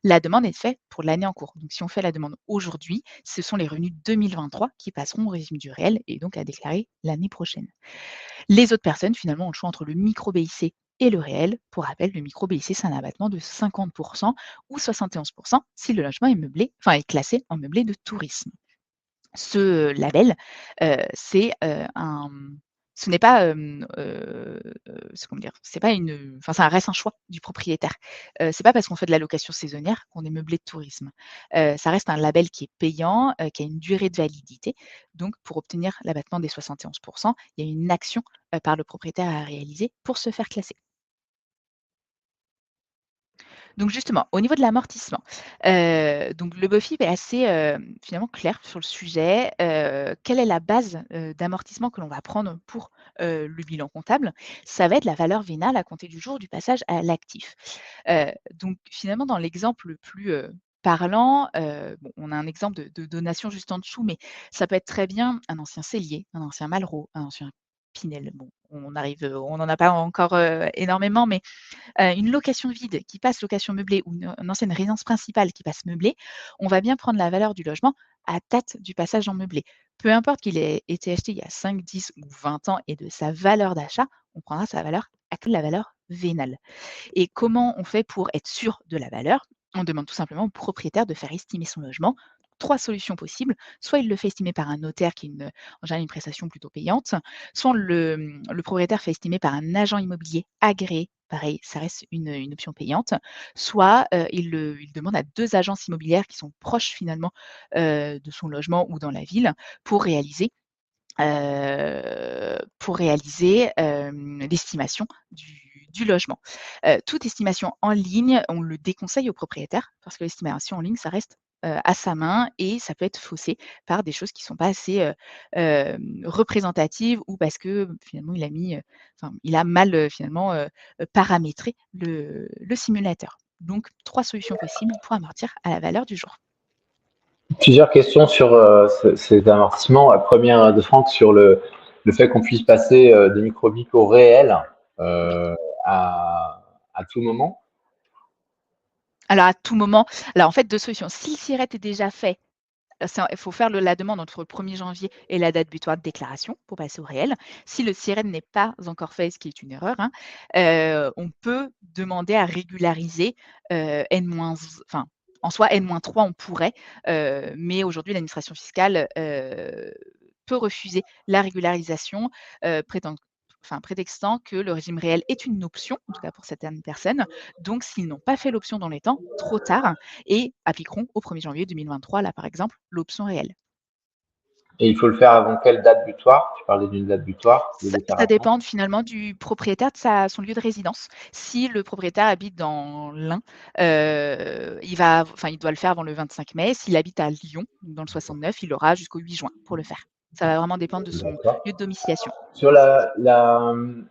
La demande est faite pour l'année en cours. Donc, si on fait la demande aujourd'hui, ce sont les revenus 2023 qui passeront au régime du réel et donc à déclarer l'année prochaine. Les autres personnes, finalement, ont le choix entre le micro-BIC et le réel. Pour rappel, le micro-BIC, c'est un abattement de 50% ou 71% si le logement est meublé, enfin est classé en meublé de tourisme. Ce label, c'est, un ce n'est pas, c'est comment dire? C'est pas une, enfin, ça reste un choix du propriétaire. C'est pas parce qu'on fait de la location saisonnière qu'on est meublé de tourisme. Ça reste un label qui est payant, qui a une durée de validité. Donc pour obtenir l'abattement des 71%, il y a une action, par le propriétaire à réaliser pour se faire classer. Donc justement, au niveau de l'amortissement, donc le BOFIP est assez, finalement clair sur le sujet. Quelle est la base, d'amortissement que l'on va prendre pour, le bilan comptable? Ça va être la valeur vénale à compter du jour du passage à l'actif. Donc finalement, dans l'exemple le plus, parlant, bon, on a un exemple de donation juste en dessous, mais ça peut être très bien un ancien cellier, un ancien Malraux, un ancien Pinel. Bon, on n'en a pas encore, énormément, mais une location vide qui passe location meublée ou une ancienne résidence principale qui passe meublée, on va bien prendre la valeur du logement à date du passage en meublé. Peu importe qu'il ait été acheté il y a 5, 10 ou 20 ans et de sa valeur d'achat, on prendra sa valeur à la valeur vénale. Et comment on fait pour être sûr de la valeur? On demande tout simplement au propriétaire de faire estimer son logement. 3 solutions possibles. Soit il le fait estimer par un notaire qui est en général une prestation plutôt payante, soit le propriétaire fait estimer par un agent immobilier agréé. Pareil, ça reste une option payante. Soit il demande à 2 agences immobilières qui sont proches finalement de son logement ou dans la ville pour réaliser l'estimation du logement. Toute estimation en ligne, on le déconseille aux propriétaires parce que l'estimation en ligne, ça reste, à sa main et ça peut être faussé par des choses qui ne sont pas assez, représentatives ou parce que finalement enfin il a mal, finalement, paramétré le simulateur. Donc 3 solutions possibles pour amortir à la valeur du jour. Plusieurs questions sur ces amortissements. La première de Franck sur le fait qu'on puisse passer des microbiques au réel Oui. euh, à tout moment. Alors à tout moment, alors en fait 2 solutions. Si le SIRET est déjà fait, il faut faire la demande entre le 1er janvier et la date butoir de déclaration pour passer au réel. Si le SIRET n'est pas encore fait, ce qui est une erreur, hein, on peut demander à régulariser, N-, enfin, en soi N-3 on pourrait, mais aujourd'hui l'administration fiscale, peut refuser la régularisation, prétextant que le régime réel est une option, en tout cas pour certaines personnes. Donc s'ils n'ont pas fait l'option dans les temps, trop tard, et appliqueront au 1er janvier 2023, là par exemple, l'option réelle. Et il faut le faire avant quelle date butoir? Tu parlais d'une date butoir de Ça déclaration. dépend finalement du propriétaire, de son lieu de résidence. Si le propriétaire habite dans l'Ain, il doit le faire avant le 25 mai. S'il habite à Lyon, dans le 69, il aura jusqu'au 8 juin pour le faire. Ça va vraiment dépendre de son D'accord. lieu de domiciliation. Sur on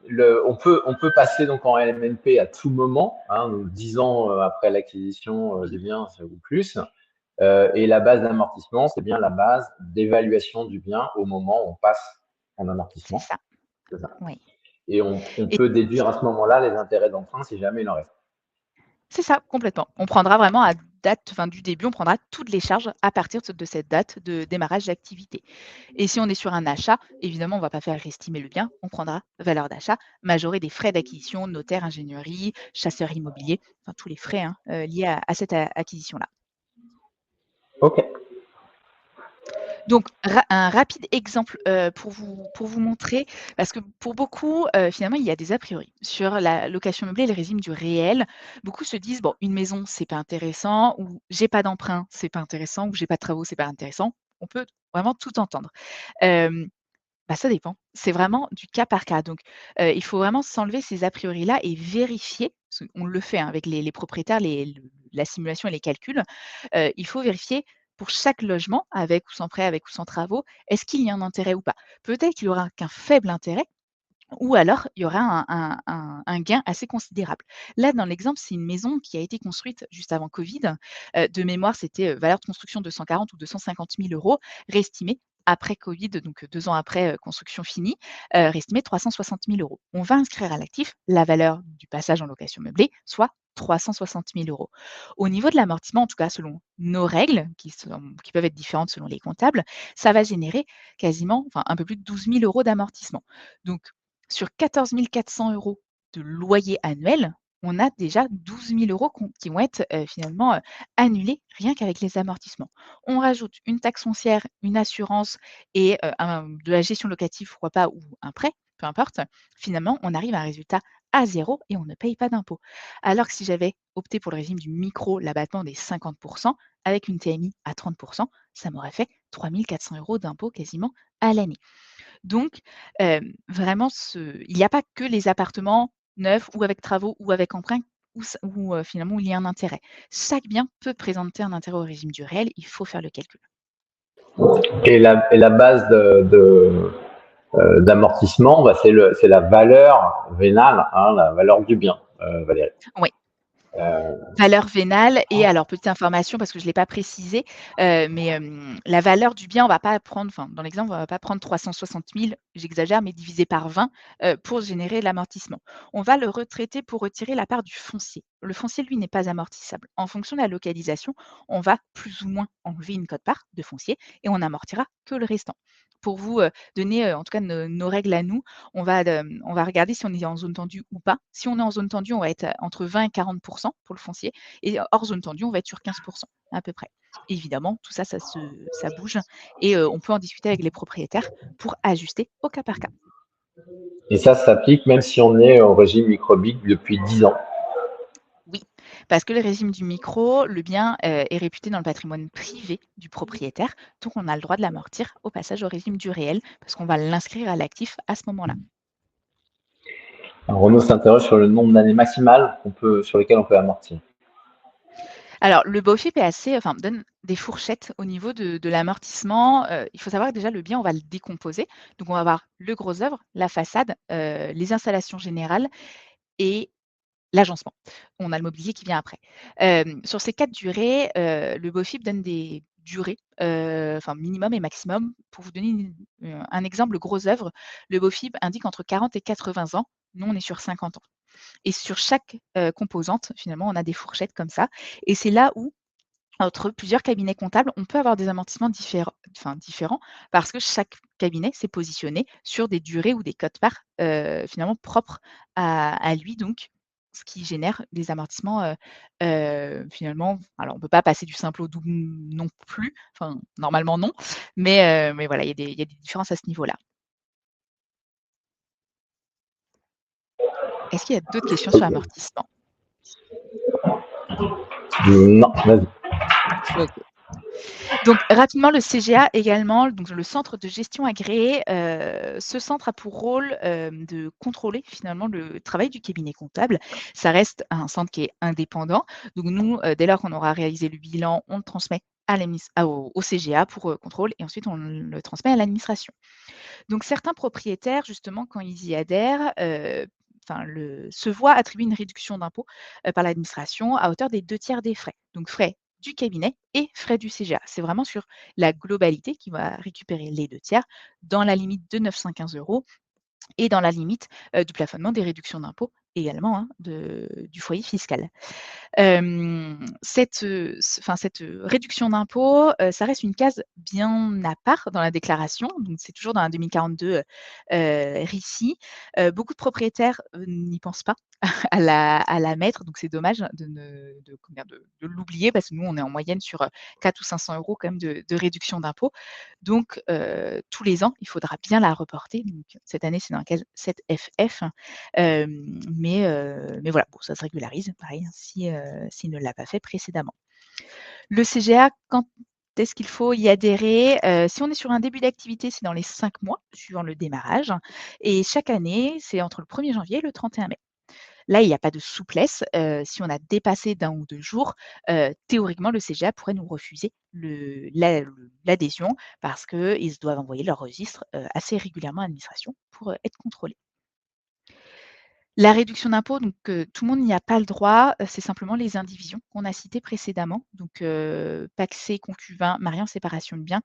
peut passer donc en LMNP à tout moment, hein, donc 10 ans après l'acquisition du bien ou plus. Et la base d'amortissement, c'est bien la base d'évaluation du bien au moment où on passe en C'est amortissement. ça, C'est ça. oui. Et on Et peut déduire à ce moment-là les intérêts d'emprunt si jamais il en reste. c'est ça, complètement. On prendra vraiment à date, enfin du début, on prendra toutes les charges à partir de cette date de démarrage d'activité. Et si on est sur un achat, évidemment, on ne va pas faire estimer le bien, on prendra valeur d'achat, majoré des frais d'acquisition, notaire, ingénierie, chasseur immobilier, enfin tous les frais hein, liés à cette acquisition-là. Ok. Donc, un rapide exemple pour vous montrer, parce que pour beaucoup, finalement, il y a des a priori sur la location meublée et le régime du réel. Beaucoup se disent, bon, une maison, c'est pas intéressant, ou j'ai pas d'emprunt, c'est pas intéressant, ou j'ai pas de travaux, c'est pas intéressant. On peut vraiment tout entendre. Euh, Bah, ça dépend. C'est vraiment du cas par cas. Donc, il faut vraiment s'enlever ces a priori-là et vérifier, parce qu'on le fait, hein, avec les propriétaires, la simulation et les calculs. Il faut vérifier pour chaque logement, avec ou sans prêt, avec ou sans travaux, est-ce qu'il y a un intérêt ou pas? Peut-être qu'il y aura qu'un faible intérêt ou alors il y aura un gain assez considérable. Là, dans l'exemple, c'est une maison qui a été construite juste avant covid. De mémoire, c'était, valeur de construction 240 ou 250 000 €, réestimé après covid, donc 2 ans après, construction finie, réestimé 360 000 €. On va inscrire à l'actif la valeur du passage en location meublée, soit 360 000 €. Au niveau de l'amortissement, en tout cas selon nos règles, qui peuvent être différentes selon les comptables, ça va générer quasiment, enfin un peu plus de 12 000 € d'amortissement. Donc sur 14 400 € de loyer annuel, on a déjà 12 000 € qui vont être, finalement, annulés rien qu'avec les amortissements. On rajoute une taxe foncière, une assurance et de la gestion locative, pourquoi pas, ou un prêt, peu importe. Finalement, on arrive à un résultat à zéro et on ne paye pas d'impôt. Alors que si j'avais opté pour le régime du micro, l'abattement des 50 avec une TMI à 30 ça m'aurait fait 3 400 € d'impôt quasiment à l'année. Donc, vraiment il n'y a pas que les appartements neufs ou avec travaux ou avec emprunt où finalement il y a un intérêt. Chaque bien peut présenter un intérêt au régime du réel, il faut faire le calcul. Et la base d'amortissement, bah, c'est la valeur vénale, hein, la valeur du bien, Valérie. Oui. Euh, Valeur vénale et alors petite information parce que je ne l'ai pas précisé, mais la valeur du bien, on va pas prendre enfin dans l'exemple, on va pas prendre 360 000, j'exagère, mais divisé par 20, pour générer l'amortissement. On va le retraiter pour retirer la part du foncier. Le foncier, lui, n'est pas amortissable. En fonction de la localisation, on va plus ou moins enlever une quote-part de foncier et on n'amortira que le restant. Pour vous, donner, en tout cas nos règles à nous, on va regarder si on est en zone tendue ou pas. Si on est en zone tendue, on va être entre 20 et 40 pour le foncier et hors zone tendue, on va être sur 15 à peu près. Évidemment, tout ça, ça bouge et on peut en discuter avec les propriétaires pour ajuster au cas par cas. et ça s'applique même si on est au régime microbique depuis 10 ans. Oui, parce que le régime du micro, le bien, est réputé dans le patrimoine privé du propriétaire, donc on a le droit de l'amortir au passage au régime du réel parce qu'on va l'inscrire à l'actif à ce moment-là. Alors, Renaud s'interroge sur le nombre d'années maximales sur lesquelles on peut amortir. Alors, le BOFIP est assez enfin, donne des fourchettes au niveau de l'amortissement. Il faut savoir que déjà le bien, on va le décomposer. Donc on va avoir le gros œuvre, la façade, les installations générales et l'agencement. On a le mobilier qui vient après. Sur ces 4 durées, le BOFIP donne des durées, enfin minimum et maximum. Pour vous donner un exemple, le gros œuvre, le BOFIP indique entre 40 et 80 ans. Nous, on est sur 50 ans. Et sur chaque, composante, finalement, on a des fourchettes comme ça et c'est là où, entre plusieurs cabinets comptables, on peut avoir des amortissements différents parce que chaque cabinet s'est positionné sur des durées ou des quotes-parts, finalement propres à lui donc, ce qui génère des amortissements, finalement alors on ne peut pas passer du simple au double non plus, enfin normalement non, mais voilà, il y a des différences à ce niveau-là. Est-ce qu'il y a d'autres questions sur l'amortissement? Non, vas-y. OK. Donc rapidement, le CGA également, donc le centre de gestion agréé, ce centre a pour rôle, de contrôler finalement le travail du cabinet comptable. Ça reste un centre qui est indépendant. Donc nous, dès lors qu'on aura réalisé le bilan, on le transmet au CGA pour, contrôle et ensuite on le transmet à l'administration. Donc certains propriétaires justement quand ils y adhèrent, se voient attribuer une réduction d'impôt, par l'administration à hauteur des 2 tiers des frais. Donc frais du cabinet et frais du CGA. C'est vraiment sur la globalité qui va récupérer les 2 tiers dans la limite de 915 € et dans la limite, du plafonnement des réductions d'impôt également, hein, du foyer fiscal. Cette réduction d'impôt, ça reste une case bien à part dans la déclaration, donc c'est toujours dans la 2042, RICI. Beaucoup de propriétaires, n'y pensent pas à la mettre, donc c'est dommage de l'oublier parce que nous, on est en moyenne sur, 400 ou 500 € quand même de réduction d'impôt. Donc tous les ans, il faudra bien la reporter. Donc cette année, c'est dans la case 7FF, mais voilà, bon, ça se régularise, pareil, hein, s'il ne l'a pas fait précédemment. Le CGA, quand est-ce qu'il faut y adhérer? Si on est sur un début d'activité, c'est dans les 5 mois suivant le démarrage et chaque année, c'est entre le 1er janvier et le 31 mai. Là, il n'y a pas de souplesse, si on a dépassé d'1 ou 2 jours, théoriquement, le CGA pourrait nous refuser l'adhésion parce qu'ils doivent envoyer leur registre, assez régulièrement à l'administration pour, être contrôlés. La réduction d'impôt, donc tout le monde n'y a pas le droit, c'est simplement les indivisions qu'on a citées précédemment, donc pacsés, concubins, mariés en séparation de biens,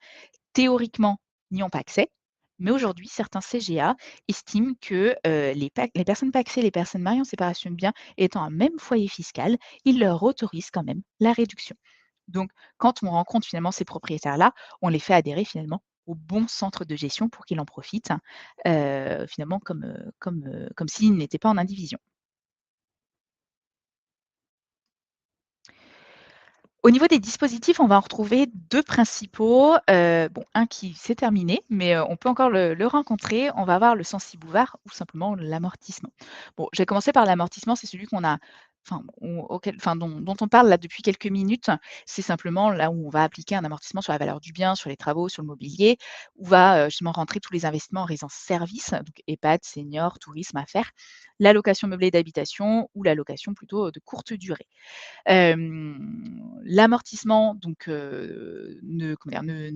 théoriquement, n'y ont pas accès. Mais aujourd'hui, certains CGA estiment que, les personnes pacsées, les personnes mariées en séparation de biens étant un même foyer fiscal, ils leur autorisent quand même la réduction. Donc quand on rencontre finalement ces propriétaires-là, on les fait adhérer finalement au bon centre de gestion pour qu'ils en profitent, finalement comme s'ils n'étaient pas en indivision. Au niveau des dispositifs, on va en retrouver 2 principaux, bon, un qui s'est terminé, mais on peut encore le rencontrer. On va avoir le Censi-Bouvard ou simplement l'amortissement. Bon, je vais commencer par l'amortissement, c'est celui qu'on a enfin, dont on parle là depuis quelques minutes. C'est simplement là où on va appliquer un amortissement sur la valeur du bien, sur les travaux, sur le mobilier, où va, justement rentrer tous les investissements en résidence-service, donc EHPAD, seniors, tourisme, affaires, la location meublée d'habitation ou la location plutôt, de courte durée. L'amortissement donc ne comment dire?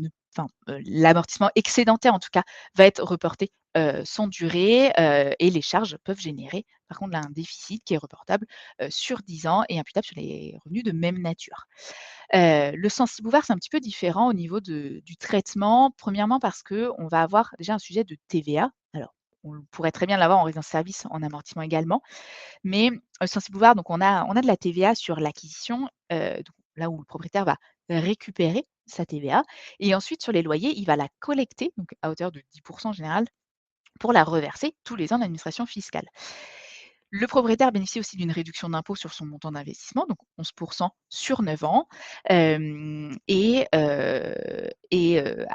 L'amortissement excédentaire en tout cas va être reporté, sans durée, et les charges peuvent générer par contre là un déficit qui est reportable, sur 10 ans et imputable sur les revenus de même nature. Le Censi-Bouvard, c'est un petit peu différent au niveau du traitement. Premièrement parce qu'on va avoir déjà un sujet de TVA. Alors, on pourrait très bien l'avoir en résidence service, en amortissement également, mais Censi-Bouvard, donc on a de la TVA sur l'acquisition, donc là où le propriétaire va récupérer sa TVA et ensuite sur les loyers, il va la collecter, donc à hauteur de 10 en général, pour la reverser tous les ans en administration fiscale. Le propriétaire bénéficie aussi d'une réduction d'impôt sur son montant d'investissement, donc 11 sur 9 ans. À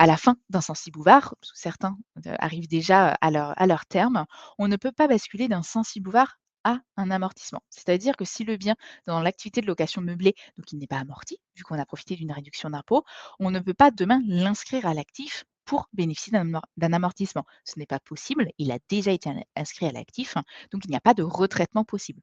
la fin d'un Censi-Bouvard, parce que certains arrivent déjà à leur terme, on ne peut pas basculer d'un Censi-Bouvard à un amortissement. C'est-à-dire que si le bien dans l'activité de location meublée, donc il n'est pas amorti, vu qu'on a profité d'une réduction d'impôt, on ne peut pas demain l'inscrire à l'actif pour bénéficier d'un amortissement. Ce n'est pas possible, il a déjà été inscrit à l'actif, donc il n'y a pas de retraitement possible.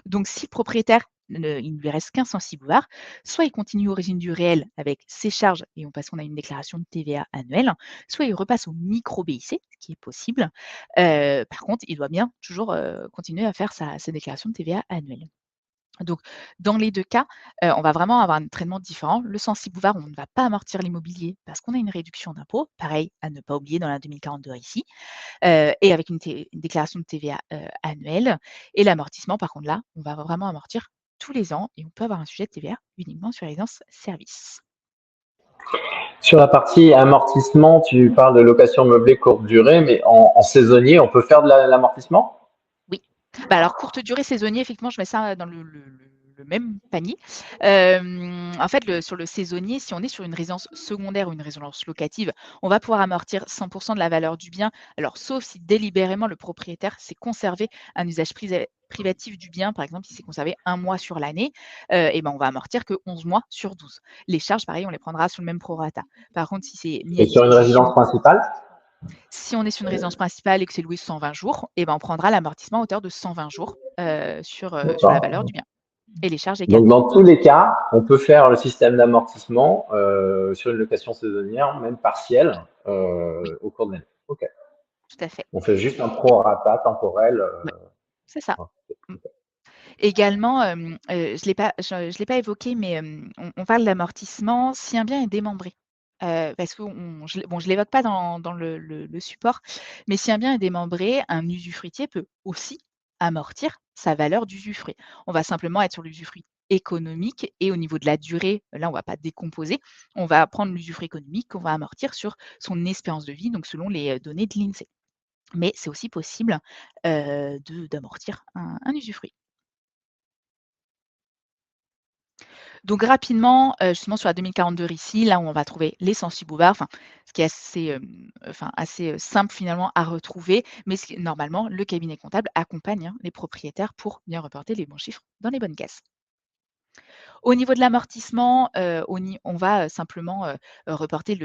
Donc si le propriétaire, il ne lui reste qu'un Censi-Bouvard, soit il continue au régime du réel avec ses charges et on a une déclaration de TVA annuelle, soit il repasse au micro-BIC, ce qui est possible. Par contre, il doit bien toujours, continuer à faire sa déclaration de TVA annuelle. Donc, dans les 2 cas, on va vraiment avoir un traitement différent. Le Censi-Bouvard, on ne va pas amortir l'immobilier parce qu'on a une réduction d'impôt. Pareil, à ne pas oublier dans la 2042 ici, et avec une déclaration de TVA, annuelle et l'amortissement, par contre là, on va vraiment amortir tous les ans et on peut avoir un sujet de TVA uniquement sur les résidences services. Sur la partie amortissement, tu parles de location meublée courte durée, mais en saisonnier, on peut faire de l'amortissement? Oui. Bah, alors courte durée, saisonnier, effectivement, je mets ça dans le même panier. En fait, sur le saisonnier, si on est sur une résidence secondaire ou une résidence locative, on va pouvoir amortir 100 de la valeur du bien. Alors, sauf si délibérément le propriétaire s'est conservé un usage privatif du bien, par exemple, si c'est conservé 1 mois sur l'année, et ben, on va amortir que 11 mois sur 12. Les charges, pareil, on les prendra sous le même prorata. Par contre, si c'est mis à Et sur une résidence disposition principale? si on est sur une résidence principale et que c'est loué 120 jours, et ben, on prendra l'amortissement à hauteur de 120 jours, sur la valeur D'accord. du bien et les charges Donc, également. dans tous les cas, on peut faire le système d'amortissement sur une location saisonnière, même partielle, Oui, au cours de l'année. OK. tout à fait. On fait juste un prorata temporel. Ouais, c'est ça. Ok. Mmh. Également, je l'ai pas évoqué, mais on parle d'amortissement si un bien est démembré. Parce que je l'évoque pas dans le support, mais si un bien est démembré, un usufruitier peut aussi amortir sa valeur d'usufruit. On va simplement être sur l'usufruit économique et au niveau de la durée, là, on va pas décomposer. On va prendre l'usufruit économique qu'on va amortir sur son espérance de vie, donc selon les, données de l'INSEE. Mais c'est aussi possible, d'amortir un usufruit. Donc rapidement, justement sur la 2042 ici, là où on va trouver les Censi-Bouvard, enfin, ce qui est assez simple finalement à retrouver, mais ce qui normalement, le cabinet comptable accompagne, hein, les propriétaires pour bien reporter les bons chiffres dans les bonnes cases. Au niveau de l'amortissement, on va, simplement, reporter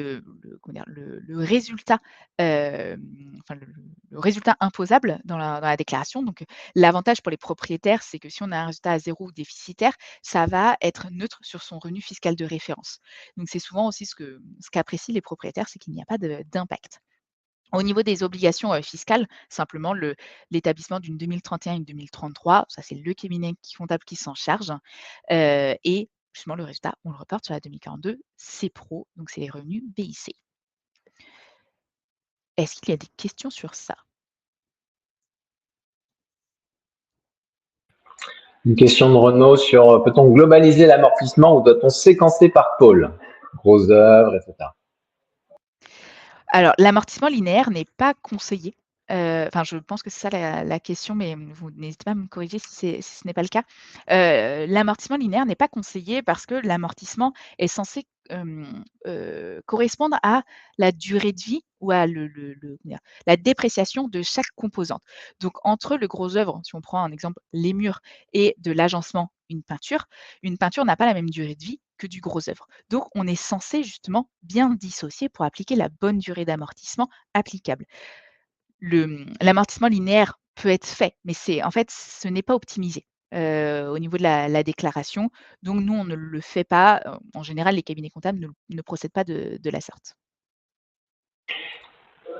comment dire? Le résultat, enfin le résultat imposable dans la déclaration. Donc, l'avantage pour les propriétaires, c'est que si on a un résultat à 0 ou déficitaire, ça va être neutre sur son revenu fiscal de référence. Donc c'est souvent aussi ce qu'apprécient les propriétaires, c'est qu'il n'y a pas d'impact. Au niveau des obligations fiscales, simplement l'établissement d'une 2031 et une 2033, ça c'est le cabinet comptable qui s'en charge. Et justement, le résultat, on le reporte sur la 2042, c'est pro, donc c'est les revenus BIC. Est-ce qu'il y a des questions sur ça? Une question de Renaud sur peut-on globaliser l'amortissement ou doit-on séquencer par pôle? Grosses œuvres, etc. Alors, l'amortissement linéaire n'est pas conseillé. Enfin, je pense que c'est ça la question, mais vous n'hésitez pas à me corriger si ce n'est pas le cas. L'amortissement linéaire n'est pas conseillé parce que l'amortissement est censé, correspondre à la durée de vie ou à le comment dire? La dépréciation de chaque composante. Donc entre le gros œuvre, si on prend un exemple, les murs et de l'agencement, une peinture n'a pas la même durée de vie que du gros œuvre. Donc on est censé justement bien dissocier pour appliquer la bonne durée d'amortissement applicable. L'amortissement linéaire peut être fait, mais en fait, ce n'est pas optimisé, au niveau de la déclaration. Donc nous, on ne le fait pas. En général, les cabinets comptables ne procèdent pas de la sorte.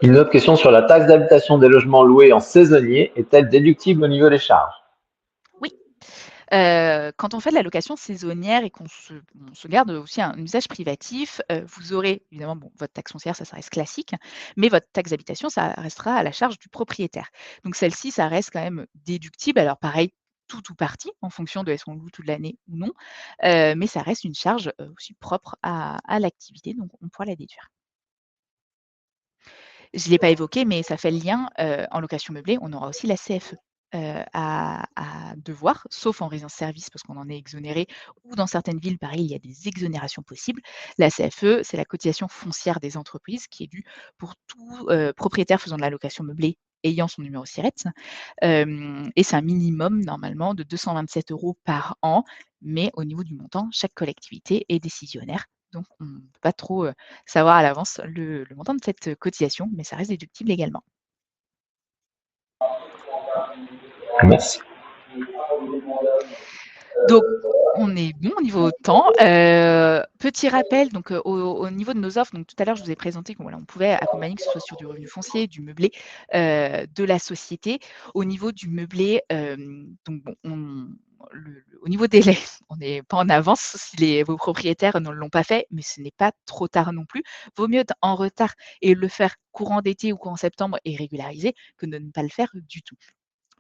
Une autre question sur la taxe d'habitation des logements loués en saisonnier est-elle déductible au niveau des charges? Oui. Quand on fait de la location saisonnière et qu'on se garde aussi un usage privatif, vous aurez évidemment, bon, votre taxe foncière, ça reste classique, mais votre taxe d'habitation, ça restera à la charge du propriétaire. Donc celle-ci, ça reste quand même déductible. Alors pareil, tout ou partie, en fonction de est-ce qu'on loue toute l'année ou non, mais ça reste une charge, aussi propre à l'activité, donc on pourra la déduire. Je ne l'ai pas évoqué, mais ça fait le lien, en location meublée, on aura aussi la CFE, à devoir, sauf en résidence-service parce qu'on en est exonéré ou dans certaines villes, pareil, il y a des exonérations possibles. La CFE, c'est la cotisation foncière des entreprises qui est due pour tout, propriétaire faisant de la location meublée ayant son numéro SIRET. Et c'est un minimum normalement de 227 € par an, mais au niveau du montant, chaque collectivité est décisionnaire. Donc on ne peut pas trop, savoir à l'avance le montant de cette cotisation, mais ça reste déductible également. Merci. Donc on est bon au niveau temps. Petit rappel, donc au niveau de nos offres, donc tout à l'heure, je vous ai présenté qu'on voilà, on pouvait accompagner, que ce soit sur du revenu foncier, du meublé, de la société. Au niveau du meublé, donc bon, au niveau délai, on n'est pas en avance si vos propriétaires ne l'ont pas fait, mais ce n'est pas trop tard non plus. Vaut mieux être en retard et le faire courant d'été ou courant septembre et régulariser que de ne pas le faire du tout.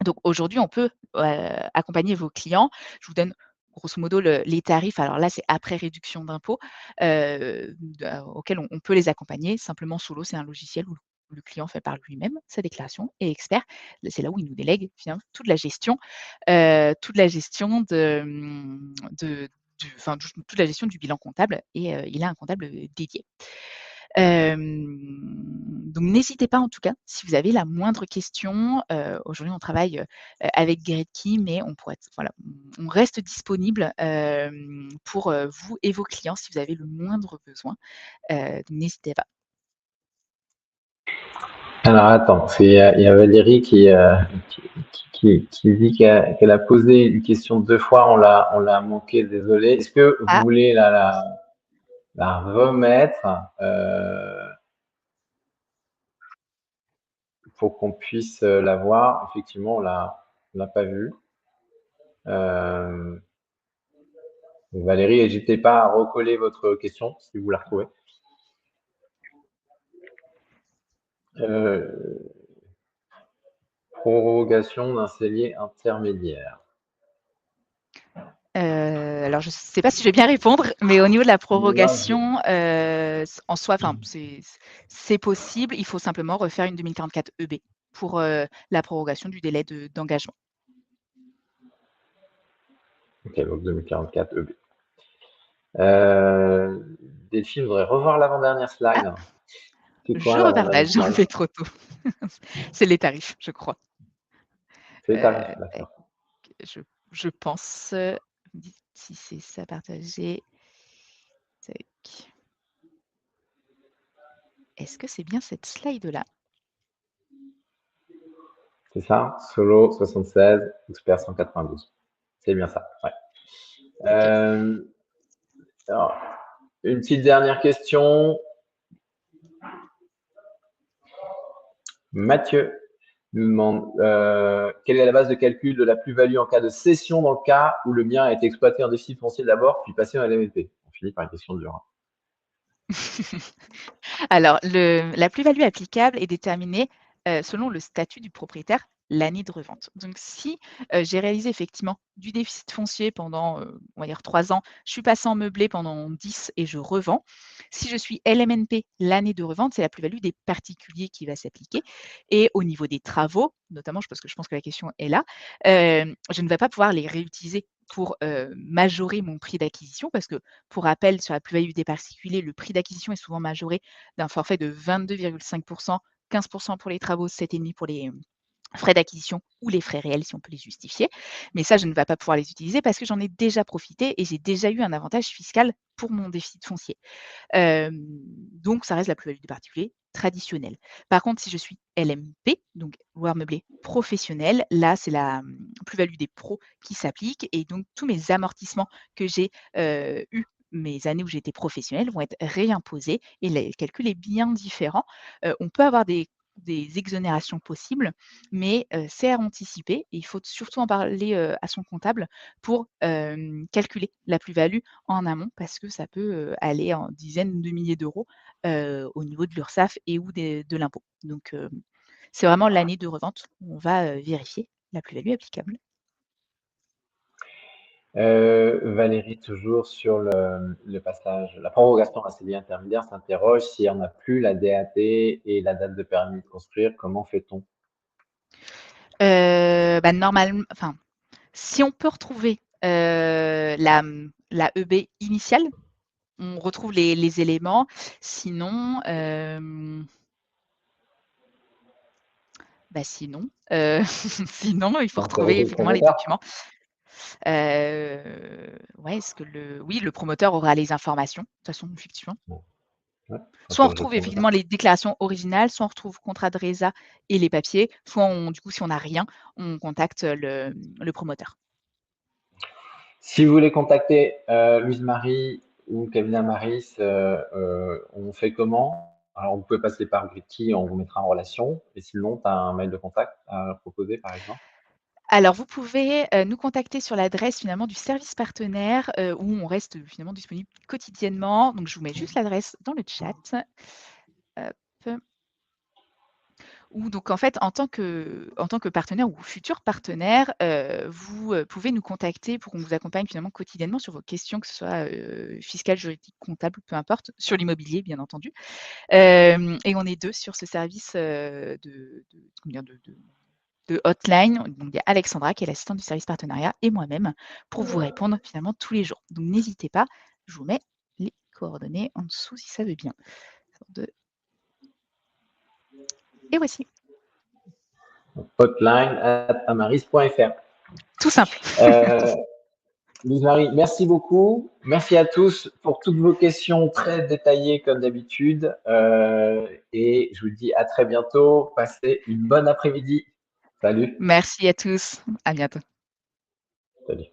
Donc aujourd'hui, on peut, accompagner vos clients. Je vous donne grosso modo les tarifs. Alors là, c'est après réduction d'impôts, auxquels on peut les accompagner. Simplement, Solo, c'est un logiciel où le client fait par lui-même sa déclaration et Expert, c'est là où il nous délègue finalement toute la gestion toute la gestion du bilan comptable et il a un comptable, dédié. Donc n'hésitez pas en tout cas, si vous avez la moindre question. Aujourd'hui, on travaille, avec Greatki, mais on pourrait voilà, on reste disponible, pour, vous et vos clients si vous avez le moindre besoin. Donc n'hésitez pas. Alors attends, il y a Valérie qui dit qu'elle a posé une question 2 fois, on l'a manqué, désolé. Est-ce que vous Ah, voulez la remettre pour qu'on puisse la voir? Effectivement, on l'a pas vue. Valérie, n'hésitez pas à recoller votre question si vous la retrouvez. Prorogation d'un cellier intermédiaire. alors je ne sais pas si je vais bien répondre, mais au niveau de la prorogation, en soi, enfin, c'est possible. Il faut simplement refaire une 2044 EB pour, la prorogation du délai d'engagement. Ok, donc 2044 EB. Delphine voudrait revoir l'avant-dernière slide. Ah, C'est quoi je l'avant-dernière repartage, j'ai slide? enlevé trop tôt. C'est les tarifs, je crois. C'est les tarifs, Tac, d'accord. je pense, vous me dites si c'est ça partagé. Tac. Est-ce que c'est bien cette slide-là? C'est ça? Solo 76, expert 192. C'est bien ça, ouais. OK. Alors, une petite dernière question. Mathieu nous demande quelle est la base de calcul de la plus-value en cas de cession dans le cas où le bien a été exploité en déficit foncier d'abord, puis passé en LMNP. On finit par une question dure. Alors, la plus-value applicable est déterminée selon le statut du propriétaire l'année de revente. Donc, si j'ai réalisé effectivement du déficit foncier pendant, on va dire 3 ans, je suis passé en meublé pendant 10 et je revends. Si je suis LMNP, l'année de revente, c'est la plus-value des particuliers qui va s'appliquer. Et au niveau des travaux, notamment, parce que je pense que la question est là, je ne vais pas pouvoir les réutiliser pour majorer mon prix d'acquisition, parce que pour rappel, sur la plus-value des particuliers, le prix d'acquisition est souvent majoré d'un forfait de 22,5%, 15% pour les travaux, 7,5% pour les frais d'acquisition ou les frais réels si on peut les justifier. Mais ça, je ne vais pas pouvoir les utiliser parce que j'en ai déjà profité et j'ai déjà eu un avantage fiscal pour mon déficit foncier. Donc ça reste la plus-value du particulier traditionnelle. Par contre, si je suis LMP, donc loueur meublé professionnel, là, c'est la plus-value des pros qui s'applique et donc tous mes amortissements que j'ai eus mes années où j'étais professionnelle vont être réimposés et le calcul est bien différent. On peut avoir des exonérations possibles, mais c'est à anticiper et il faut surtout en parler à son comptable pour calculer la plus-value en amont parce que ça peut aller en dizaines de milliers d'euros au niveau de l'URSSAF et ou de l'impôt. Donc, c'est vraiment l'année de revente où on va vérifier la plus-value applicable. Valérie, toujours sur le passage, la prorogation à CDI intermédiaire s'interroge si on n'a plus la DAT et la date de permis de construire, comment fait-on? Normalement, enfin, si on peut retrouver la EB initiale, on retrouve les éléments. Sinon, sinon, sinon, il faut retrouver Interroger le effectivement les promoteur? documents. Ouais, est-ce que le promoteur aura les informations, de toute façon, effectivement. Ouais, Soit on interroger le retrouve promoteur. effectivement les déclarations originales, soit on retrouve contrat de résa et les papiers, soit du coup, si on n'a rien, on contacte le promoteur. Si vous voulez contacter Louise Marie ou cabinet Maris, on fait comment? Alors, vous pouvez passer par Gritty, on vous mettra en relation. Et sinon, tu as un mail de contact à proposer, par exemple? Alors, vous pouvez nous contacter sur l'adresse finalement du service partenaire où on reste finalement disponible quotidiennement. Donc, je vous mets juste l'adresse dans le chat. Hop. Ou donc en fait, en tant que partenaire ou futur partenaire, vous pouvez nous contacter pour qu'on vous accompagne finalement quotidiennement sur vos questions, que ce soit fiscales, juridiques, comptables, peu importe, sur l'immobilier bien entendu. Et on est 2 sur ce service comment dire? De hotline. Donc il y a Alexandra qui est l'assistante du service partenariat et moi-même pour vous répondre finalement tous les jours. Donc n'hésitez pas, je vous mets les coordonnées en dessous si ça veut bien. Et voici. Hotline@amaris.fr. Tout simple. Lise-Marie, merci beaucoup. Merci à tous pour toutes vos questions très détaillées comme d'habitude. Et je vous dis à très bientôt. Passez une bonne après-midi. Salut. Merci à tous. À bientôt. Salut.